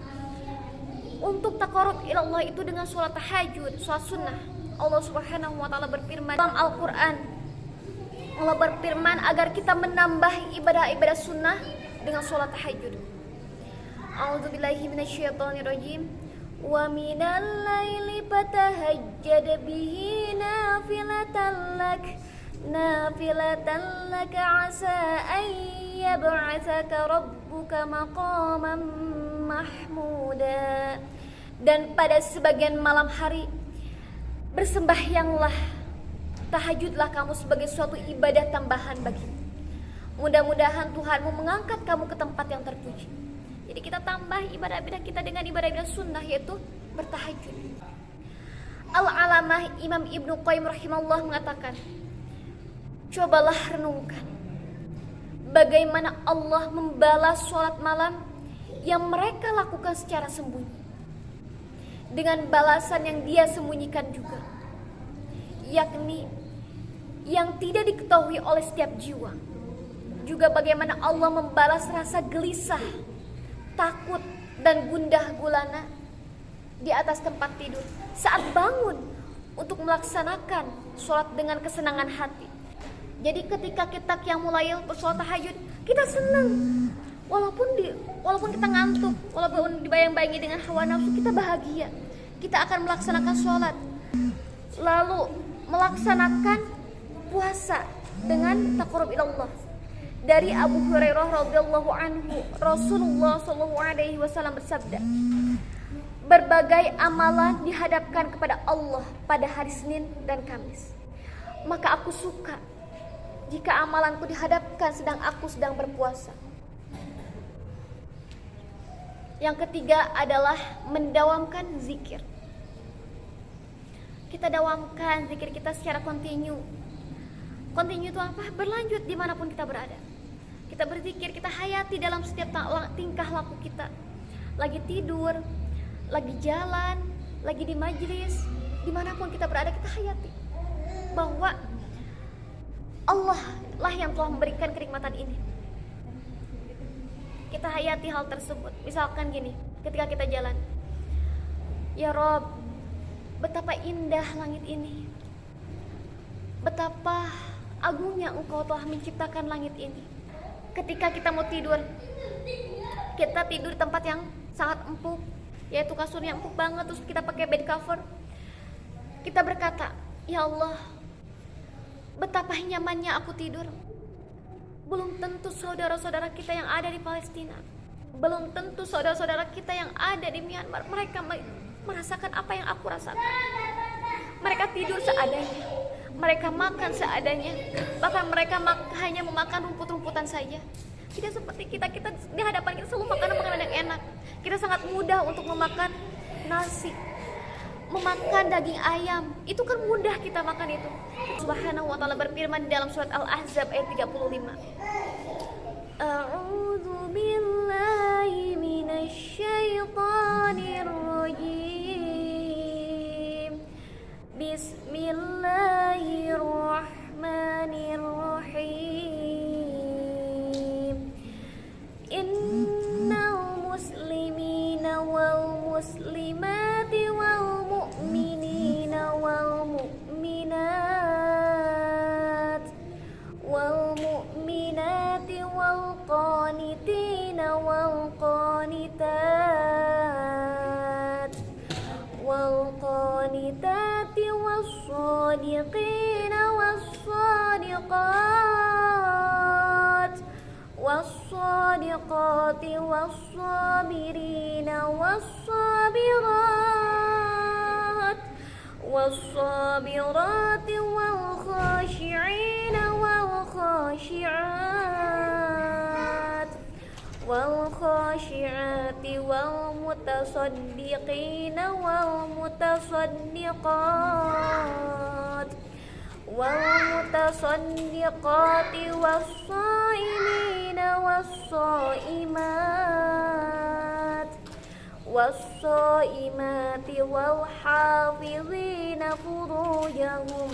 Untuk taqarrub ila Allah itu dengan sholat tahajud, sholat sunnah. Allah Subhanahu wa taala berfirman dalam Al-Qur'an, Allah berfirman agar kita menambah ibadah-ibadah sunnah dengan sholat tahajud. A'udzubillahi minasyaitonirrajim. Wa minal laili fatahajjad bihi nafilatan lak asa an yab'atsaka rabbuka maqaman mahmuda. Dan pada sebagian malam hari bersembahyanglah, tahajudlah kamu sebagai suatu ibadah tambahan bagimu. Mudah-mudahan Tuhanmu mengangkat kamu ke tempat yang terpuji. Jadi kita tambah ibadah-ibadah kita dengan ibadah-ibadah sunnah, yaitu bertahajud. Al-Alamah Imam Ibnu Qayyim rahimahullah mengatakan, cobalah renungkan bagaimana Allah membalas sholat malam yang mereka lakukan secara sembunyi dengan balasan yang Dia sembunyikan juga, yakni yang tidak diketahui oleh setiap jiwa. Juga bagaimana Allah membalas rasa gelisah, takut, dan gundah gulana di atas tempat tidur saat bangun untuk melaksanakan sholat dengan kesenangan hati. Jadi ketika kita qiyamul lail bersolat tahajud, kita senang. Walaupun kita ngantuk, walaupun dibayang-bayangi dengan hawa nafsu, kita bahagia. Kita akan melaksanakan sholat, lalu melaksanakan puasa dengan taqarrub ila Allah. Dari Abu Hurairah radhiyallahu anhu, Rasulullah sallallahu alaihi wasallam bersabda, berbagai amalan dihadapkan kepada Allah pada hari Senin dan Kamis. Maka aku suka jika amalanku dihadapkan sedang aku sedang berpuasa. Yang ketiga adalah mendawamkan zikir. Kita dawamkan zikir kita secara kontinu. Kontinu itu apa? Berlanjut dimanapun kita berada. Kita berzikir, kita hayati dalam setiap tingkah laku kita. Lagi tidur, lagi jalan, lagi di majlis, dimanapun kita berada, kita hayati bahwa Allah lah yang telah memberikan kenikmatan ini. Kita hayati hal tersebut. Misalkan gini, ketika kita jalan, ya Rob, betapa indah langit ini, betapa agungnya Engkau telah menciptakan langit ini. Ketika kita mau tidur, kita tidur di tempat yang sangat empuk, yaitu kasurnya empuk banget, terus kita pakai bed cover. Kita berkata, ya Allah, betapa nyamannya aku tidur. Belum tentu saudara-saudara kita yang ada di Palestina, belum tentu saudara-saudara kita yang ada di Myanmar, mereka merasakan apa yang aku rasakan. Mereka tidur seadanya, mereka makan seadanya, bahkan mereka hanya memakan rumput-rumputan saja. Tidak seperti kita di hadapan kita selalu makanan-makanan yang enak. Kita sangat mudah untuk memakan nasi, memakan daging ayam, itu kan mudah kita makan itu. Subhanahu wa ta'ala berfirman di dalam surat Al-Ahzab ayat 35. A'udzu billahi minasy syaithanir rajim. والقانتات والقانتات والصادقين والصادقات والصادقات والصابرين والصابرات والصابرات والخاشعين والخاشعات والخاشعات والمتصدقين والمتصدقات والمتصدقات والصائمين والصائمات والصائمات والحافظين فروجهم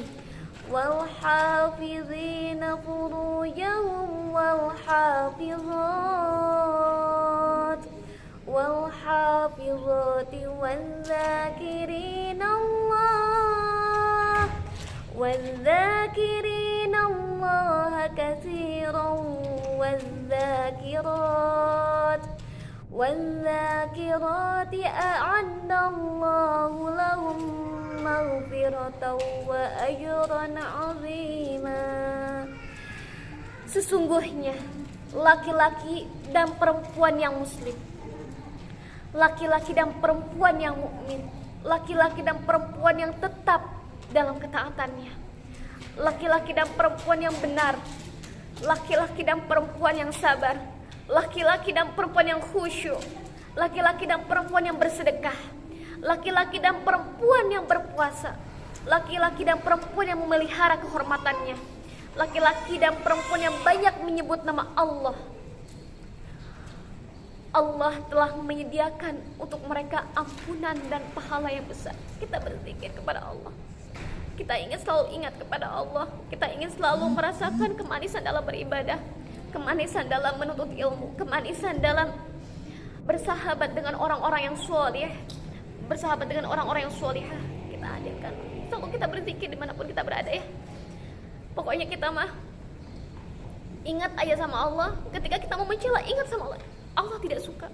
والحافظين فروجهم والحافظات والحافظات والذاكرين الله كثيرا والذاكرات أعد الله لهم مغفرة وأجرا عظيما. Sesungguhnya laki-laki dan perempuan yang muslim, laki-laki dan perempuan yang mukmin, laki-laki dan perempuan yang tetap dalam ketaatannya, laki-laki dan perempuan yang benar, laki-laki dan perempuan yang sabar, laki-laki dan perempuan yang khusyuk, laki-laki dan perempuan yang bersedekah, laki-laki dan perempuan yang berpuasa, laki-laki dan perempuan yang memelihara kehormatannya, laki-laki dan perempuan yang banyak menyebut nama Allah. Allah telah menyediakan untuk mereka ampunan dan pahala yang besar. Kita berzikir kepada Allah. Kita ingin selalu ingat kepada Allah. Kita ingin selalu merasakan kemanisan dalam beribadah, kemanisan dalam menuntut ilmu, kemanisan dalam bersahabat dengan orang-orang yang soleh, bersahabat dengan orang-orang yang solihah. Kita hadirkan. Selalu kita berzikir dimanapun kita berada ya. Pokoknya kita mah ingat aja sama Allah. Ketika kita mau mencela, ingat sama Allah. Allah tidak suka.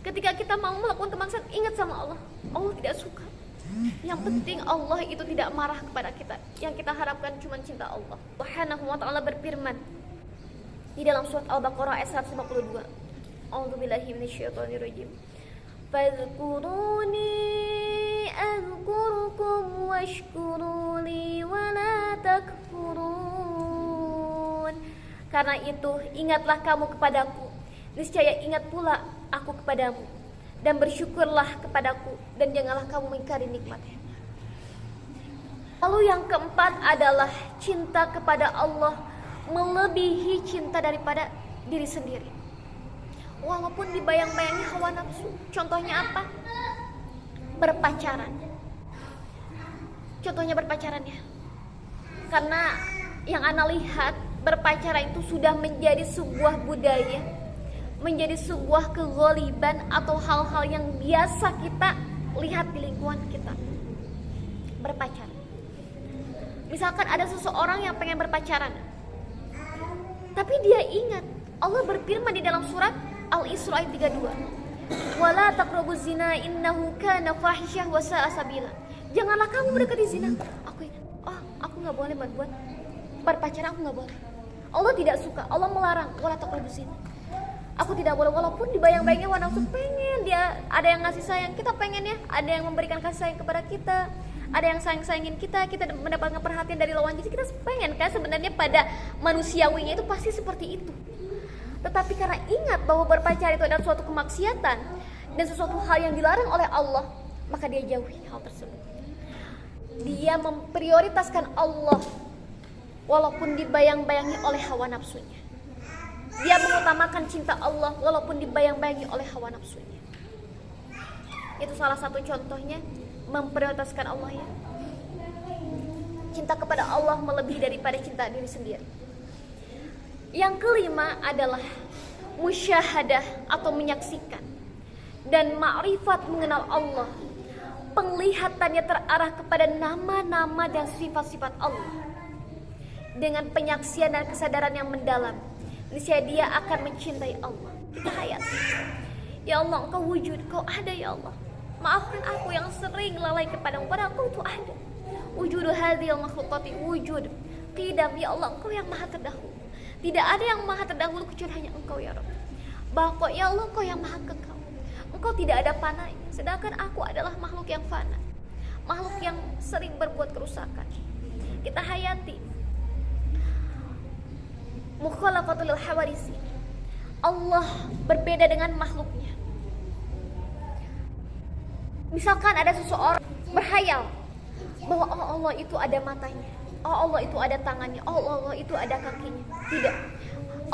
Ketika kita mau melakukan kemaksiatan, ingat sama Allah. Allah tidak suka. Yang penting Allah itu tidak marah kepada kita. Yang kita harapkan cuma cinta Allah. Subhanahu wa ta'ala berfirman di dalam surat Al-Baqarah ayat 152. A'udzubillahi minasyaitonirrajim. Fadhkuruni azkurkum washkuruli wala takfurun. Karena itu ingatlah kamu kepadaku, niscaya ingat pula aku kepadamu, dan bersyukurlah kepadaku, dan janganlah kamu mengingkari nikmatnya. Lalu yang keempat adalah cinta kepada Allah melebihi cinta daripada diri sendiri, walaupun dibayang-bayangi hawa nafsu. Contohnya apa? Berpacaran. Contohnya berpacaran ya. Karena yang ana lihat, berpacaran itu sudah menjadi sebuah budaya, menjadi sebuah kezaliman atau hal-hal yang biasa kita lihat di lingkungan kita. Berpacaran. Misalkan ada seseorang yang pengen berpacaran, tapi dia ingat Allah berfirman di dalam surat Al-Isra ayat 32, "Wala taqrabuz zina innahu kana fahisyah wa sa'a sabila." Janganlah kamu mendekati zina. Aku ingat, aku enggak boleh berbuat berpacaran, aku enggak boleh. Allah tidak suka, Allah melarang, wala taqrabuz zina. Aku tidak boleh, walaupun dibayang-bayangnya hawa nafsu pengen, dia ada yang ngasih sayang, kita pengen ya, ada yang memberikan kasih sayang kepada kita, ada yang sayang-sayangin kita mendapatkan perhatian dari lawan jenis, kita pengen kan sebenarnya pada manusiawinya itu pasti seperti itu. Tetapi karena ingat bahwa berpacaran itu adalah suatu kemaksiatan dan sesuatu hal yang dilarang oleh Allah, maka dia jauhi hal tersebut. Dia memprioritaskan Allah walaupun dibayang-bayangi oleh hawa nafsunya. Dia mengutamakan cinta Allah walaupun dibayang-bayangi oleh hawa nafsunya. Itu salah satu contohnya memprioritaskan Allah ya. Cinta kepada Allah melebihi daripada cinta diri sendiri. Yang kelima adalah musyahadah atau menyaksikan dan ma'rifat mengenal Allah. Penglihatannya terarah kepada nama-nama dan sifat-sifat Allah. Dengan penyaksian dan kesadaran yang mendalam, niscaya dia akan mencintai Allah. Kita hayati. Ya Allah, Engkau wujud, Engkau ada ya Allah. Maafkan aku yang sering lalai kepadamu, padahal Engkau itu ada. Wujudu hadhil makhluqati wujud qidam, ya Allah, Engkau yang maha terdahulu. Tidak ada yang maha terdahulu kecuali hanya Engkau ya Rabb. Bahwa ya Allah, Engkau yang maha kekal. Engkau tidak ada pananya, sedangkan aku adalah makhluk yang fana, makhluk yang sering berbuat kerusakan. Kita hayati mukhalafatul hawadisi. Allah berbeda dengan makhluknya. Misalkan ada seseorang berhayal bahwa oh Allah itu ada matanya, oh Allah itu ada tangannya, oh Allah itu ada kakinya. Tidak.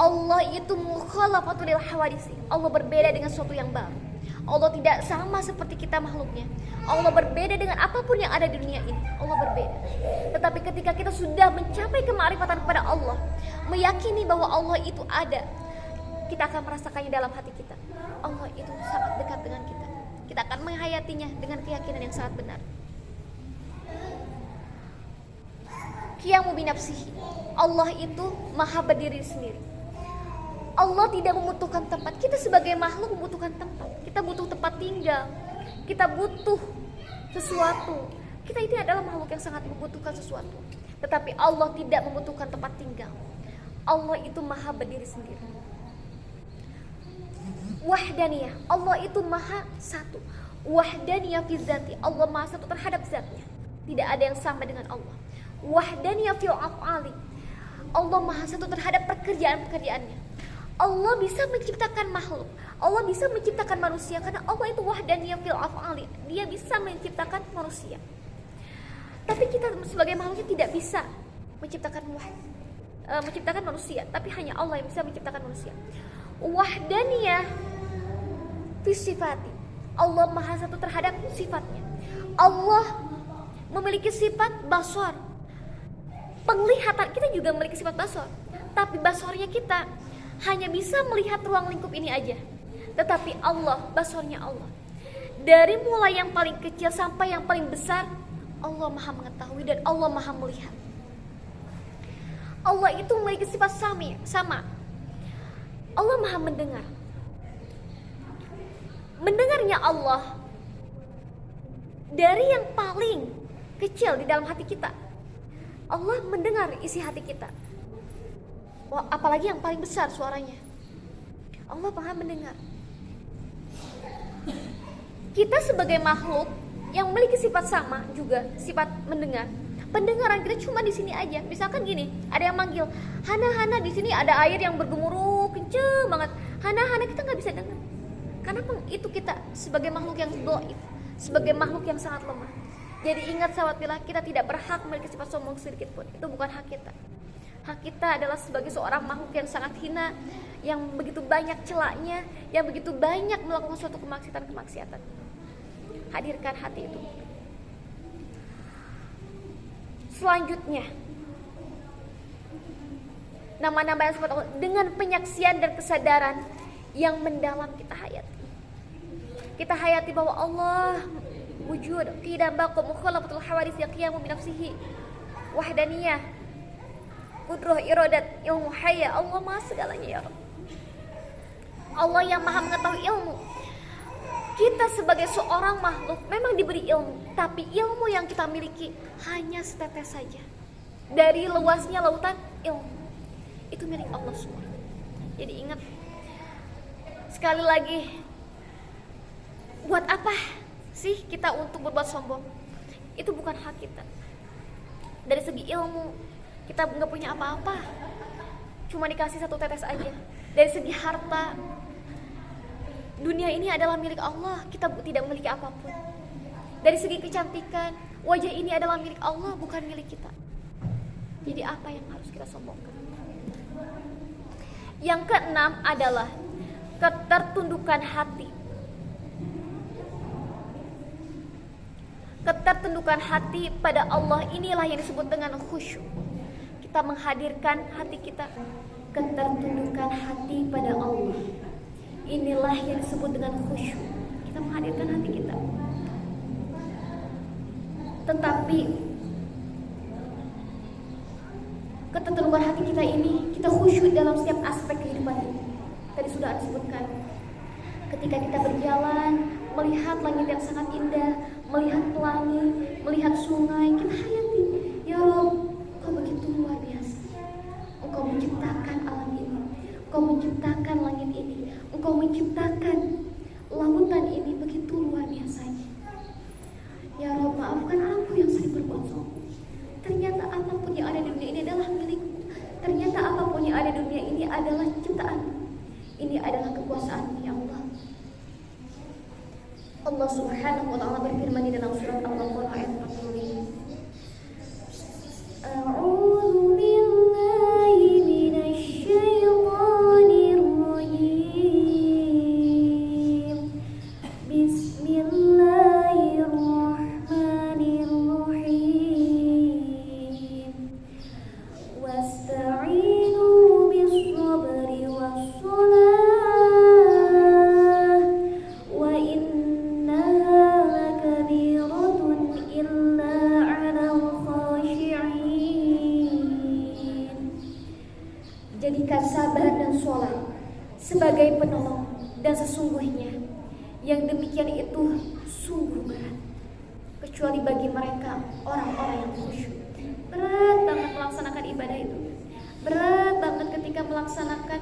Allah itu mukhalafatul hawadisi. Allah berbeda dengan sesuatu yang baru. Allah tidak sama seperti kita makhluknya. Allah berbeda dengan apapun yang ada di dunia ini. Allah berbeda. Tetapi ketika kita sudah mencapai kemarifatan kepada Allah, meyakini bahwa Allah itu ada, kita akan merasakannya dalam hati kita. Allah itu sangat dekat dengan kita. Kita akan menghayatinya dengan keyakinan yang sangat benar. Qiyamu binafsihi. Allah itu maha berdiri sendiri. Allah tidak membutuhkan tempat. Kita sebagai makhluk membutuhkan tempat. Kita butuh tempat tinggal. Kita butuh sesuatu. Kita ini adalah makhluk yang sangat membutuhkan sesuatu. Tetapi Allah tidak membutuhkan tempat tinggal. Allah itu maha berdiri sendiri. Wahdaniyah. Allah itu maha satu. Wahdaniyah fi zati. Allah maha satu terhadap zatnya. Tidak ada yang sama dengan Allah. Wahdaniyah fil af'ali. Allah maha satu terhadap pekerjaan-pekerjaannya. Allah bisa menciptakan makhluk. Allah bisa menciptakan manusia karena Allah itu wahdaniyah fil af'ali. Dia bisa menciptakan manusia. Tapi kita sebagai makhluknya tidak bisa menciptakan manusia, tapi hanya Allah yang bisa menciptakan manusia. Wahdaniyah fi sifati. Allah maha satu terhadap sifatnya. Allah memiliki sifat basar. Penglihatan kita juga memiliki sifat basar, tapi basarnya kita hanya bisa melihat ruang lingkup ini aja. Tetapi Allah, basarnya Allah, dari mulai yang paling kecil sampai yang paling besar, Allah maha mengetahui dan Allah maha melihat. Allah itu memiliki sifat sama. Allah maha mendengar. Mendengarnya Allah dari yang paling kecil di dalam hati kita. Allah mendengar isi hati kita. Wah, apalagi yang paling besar suaranya. Allah maha mendengar. Kita sebagai makhluk yang memiliki sifat sama juga, sifat mendengar. Pendengaran kita cuma di sini aja. Misalkan gini, ada yang manggil, Hana, di sini ada air yang bergemuruh kenceng banget. Hana, kita nggak bisa dengar. Karena itu kita sebagai makhluk yang dhaif, sebagai makhluk yang sangat lemah. Jadi ingat sahabat fillah, kita tidak berhak memiliki sifat sombong sedikit pun. Itu bukan hak kita. Hak kita adalah sebagai seorang makhluk yang sangat hina, yang begitu banyak celaknya, yang begitu banyak melakukan suatu kemaksiatan. Hadirkan hati itu. Selanjutnya, nama-nama yang disebut Allah dengan penyaksian dan kesadaran yang mendalam kita hayati. Kita hayati bahwa Allah wujud, qidam baqu mukhalafatul hawadits qiyamu bi nafsihi, wahdaniyah, qudrah iradat, ilmu hayya. Allah maha segalanya ya Rabb. Allah yang maha mengetahui ilmu. Kita sebagai seorang makhluk memang diberi ilmu, tapi ilmu yang kita miliki hanya setetes saja. Dari luasnya lautan ilmu, itu milik Allah semua. Jadi ingat, sekali lagi, buat apa sih kita untuk berbuat sombong? Itu bukan hak kita. Dari segi ilmu, kita nggak punya apa-apa, cuma dikasih satu tetes aja. Dari segi harta, dunia ini adalah milik Allah, kita tidak memiliki apapun. Dari segi kecantikan, wajah ini adalah milik Allah, bukan milik kita. Jadi apa yang harus kita sombongkan? Yang keenam adalah ketertundukan hati. Ketertundukan hati pada Allah inilah yang disebut dengan khusyuk. Kita menghadirkan hati kita. Ketertundukan hati pada Allah, inilah yang disebut dengan khusyuk. Kita menghadirkan hati kita. Tetapi ketertundukan hati kita ini, kita khusyuk dalam setiap aspek kehidupan ini. Tadi sudah disebutkan, Ketika kita berjalan, melihat langit yang sangat indah, melihat pelangi, melihat sungai, kita hayati, ya Rob, Engkau begitu luar biasa. Engkau menciptakan alam ini, Engkau menciptakan langit ini, Engkau menciptakan lautan ini begitu luar biasanya. Ya Rob, maafkan aku yang sering berbuat sombong. Ternyata apapun yang ada di dunia ini adalah milikmu. Ternyata apapun yang ada di dunia ini adalah ciptaan. Ini adalah kekuasaan ya Allah. Allah Subhanahu wa taala berfirman di dalam surat Al-Baqarah ayat 45. A'udzu billahi minasy syaithanir rajim. Bismillahirrahmanirrahim. Wasta'inu bis-sabri was-salah wa innaha lakabiratun illa 'alal khashi'in. Jadikan sabar dan sholat sebagai penolong, dan sesungguhnya yang demikian itu sungguh berat, kecuali bagi mereka orang-orang yang khusyuk. Berat banget melaksanakan ibadah itu. Berat banget ketika melaksanakan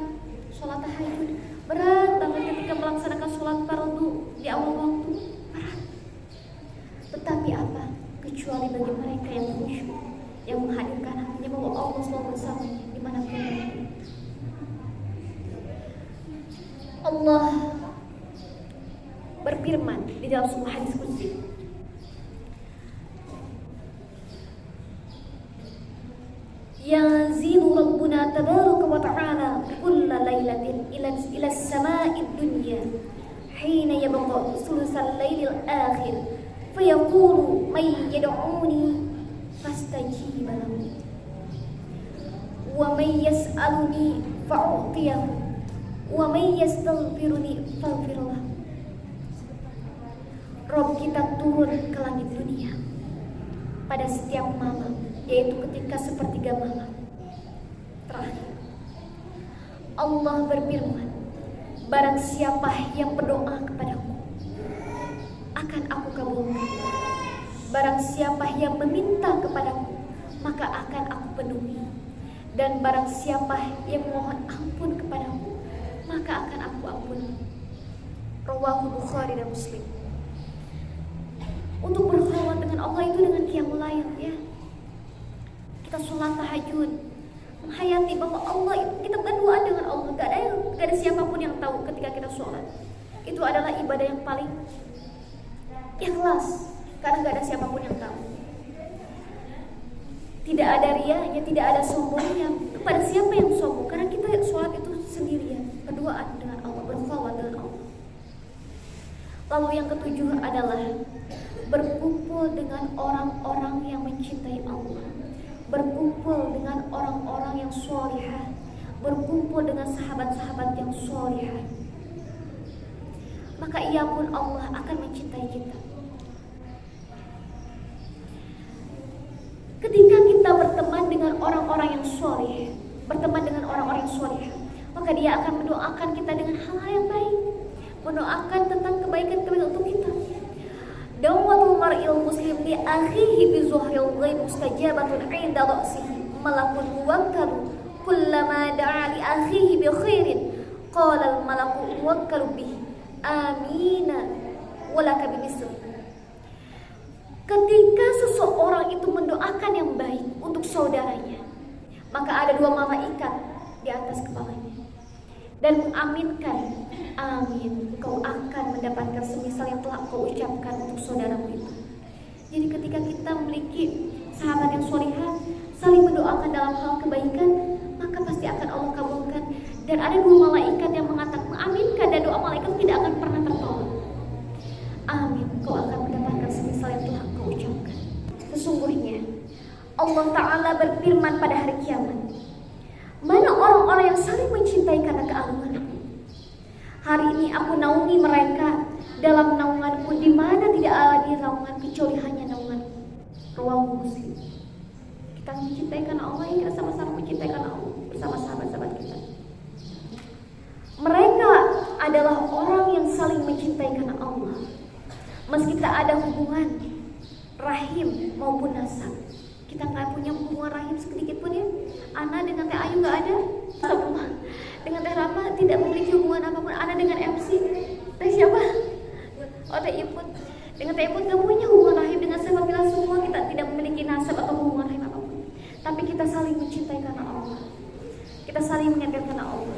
sholat tahajud. Berat banget ketika melaksanakan sholat fardu di awal waktu. Berat. Tetapi apa? Kecuali bagi mereka yang khusyuk, yang menghadirkan hatinya bahwa Allah selalu bersamanya dimanapun berada. Allah berfirman di dalam sebuah hadis qudsi, yanzilu rabbuna tabaraka wa ta'ala kulla lailatin ila as-sama'id dunya hina yabqa sulusal lailil akhir fayaqulu may yad'uni fastajib lahu wa may yas'aluni fa'utiyahu wa may yastaghfiruni faghfir lahu. Rob kita turun ke langit dunia pada setiap malam, yaitu ketika sepertiga malam terakhir. Allah berfirman, barang siapa yang berdoa kepadaku akan aku kabulkan. Barang siapa yang meminta kepadaku maka akan aku penuhi. Dan barang siapa yang mohon ampun kepadaku maka akan aku ampuni. Rawahu Bukhari dan Muslim. Untuk berkhawat dengan Allah itu dengan qiyamul lail ya. Kita sholat tahajud, menghayati bahwa Allah itu, kita berdoa dengan Allah. Gak ada siapapun yang tahu ketika kita sholat. Itu adalah ibadah yang paling ikhlas, karena gak ada siapapun yang tahu. Tidak ada rianya, tidak ada sombongnya. Kepada siapa yang sombong? Karena kita sholat itu sendirian, berdoa dengan Allah, berkhawat dengan Allah. Lalu yang ketujuh adalah berkumpul dengan orang-orang yang mencintai Allah, berkumpul dengan orang-orang yang sholihah, berkumpul dengan sahabat-sahabat yang sholihah. Maka ia pun Allah akan mencintai kita. Ketika kita berteman dengan orang-orang yang sholih, berteman dengan orang-orang yang sholihah, maka dia akan mendoakan kita dengan hal-hal yang baik, mendoakan tentang kebaikan-kebaikan untuk kita. Dawatul mar'il muslim li akhihi bi zuhril ghaib mustajabatun 'inda ra'sihi malakun muwakkalu kullama da'a li akhihi bi khairin qala al malaku muwakkalu bihi amina walaka bimisli. Ketika seseorang itu mendoakan yang baik untuk saudaranya, maka ada dua malaikat di atas kepalanya dan mengaminkan, amin, kau akan mendapatkan semisal yang telah kau ucapkan untuk saudaramu itu. Jadi ketika kita memiliki sahabat yang sholihah, saling mendoakan dalam hal kebaikan, maka pasti akan Allah kabulkan. Dan ada dua malaikat yang mengatakan, mengaminkan, dan doa malaikat tidak akan pernah tertolak. Amin, kau akan mendapatkan semisal yang telah kau ucapkan. Sesungguhnya Allah Ta'ala berfirman pada hari kiamat, mana orang-orang yang saling mencintai karena keagunganku. Hari ini aku naungi mereka dalam naunganku, di mana tidak ada lagi naungan kecuali hanya naunganku. Rawahu Muslim. Kita mencintai karena Allah, kita sama-sama mencintai karena Allah bersama sahabat-sahabat kita. Mereka adalah orang yang saling saling mencintai karena Allah. Meski tak ada hubungan rahim maupun nasab, kita nggak punya hubungan rahim sedikit pun ya. Ana dengan Teh Ayu nggak ada, sama dengan Teh Rama tidak memiliki hubungan apapun. Ana dengan MC Teh siapa? Oh Teh Iput, dengan Teh Iput nggak punya hubungan rahim. Dengan saya bila semua kita tidak memiliki nasab atau hubungan rahim apapun, tapi kita saling mencintai karena Allah. Kita saling mengingatkan karena Allah.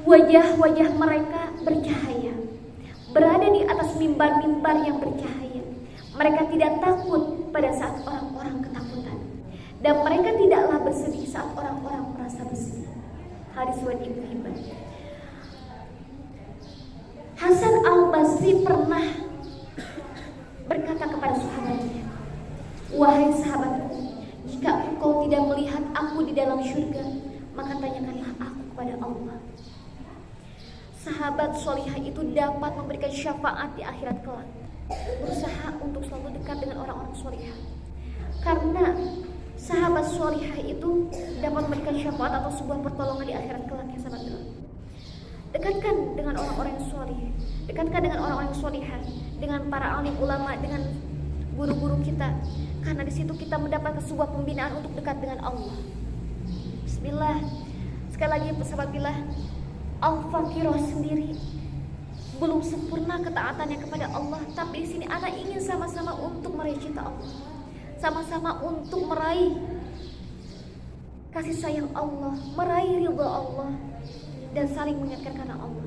Wajah-wajah mereka bercahaya, berada di atas mimbar-mimbar yang bercahaya. Mereka tidak takut pada saat orang-orang ketakutan, dan mereka tidaklah bersedih saat orang-orang merasa bersedih. Hadis riwayat Ibnu Hibban. Hasan al-Basri pernah berkata kepada sahabatnya, "Wahai sahabatku, jika engkau tidak melihat aku di dalam surga, maka tanyakanlah aku kepada Allah." Sahabat solihah itu dapat memberikan syafaat di akhirat kelak. Berusaha untuk selalu dekat dengan orang-orang solihah, karena sahabat solihah itu dapat memberikan syafaat atau sebuah pertolongan di akhirat kelak ya sahabat. Dekatkan dengan orang-orang yang solih, dekatkan dengan orang-orang yang solihah, dengan para alim ulama, dengan guru-guru kita, karena di situ kita mendapatkan sebuah pembinaan untuk dekat dengan Allah. Bismillah. Sekali lagi sahabat billah, Al-Fakiroh sendiri belum sempurna ketaatannya kepada Allah, tapi di sini anak ingin sama-sama untuk meraih cinta Allah, sama-sama untuk meraih kasih sayang Allah, meraih ridha Allah, dan saling mengingatkan karena Allah.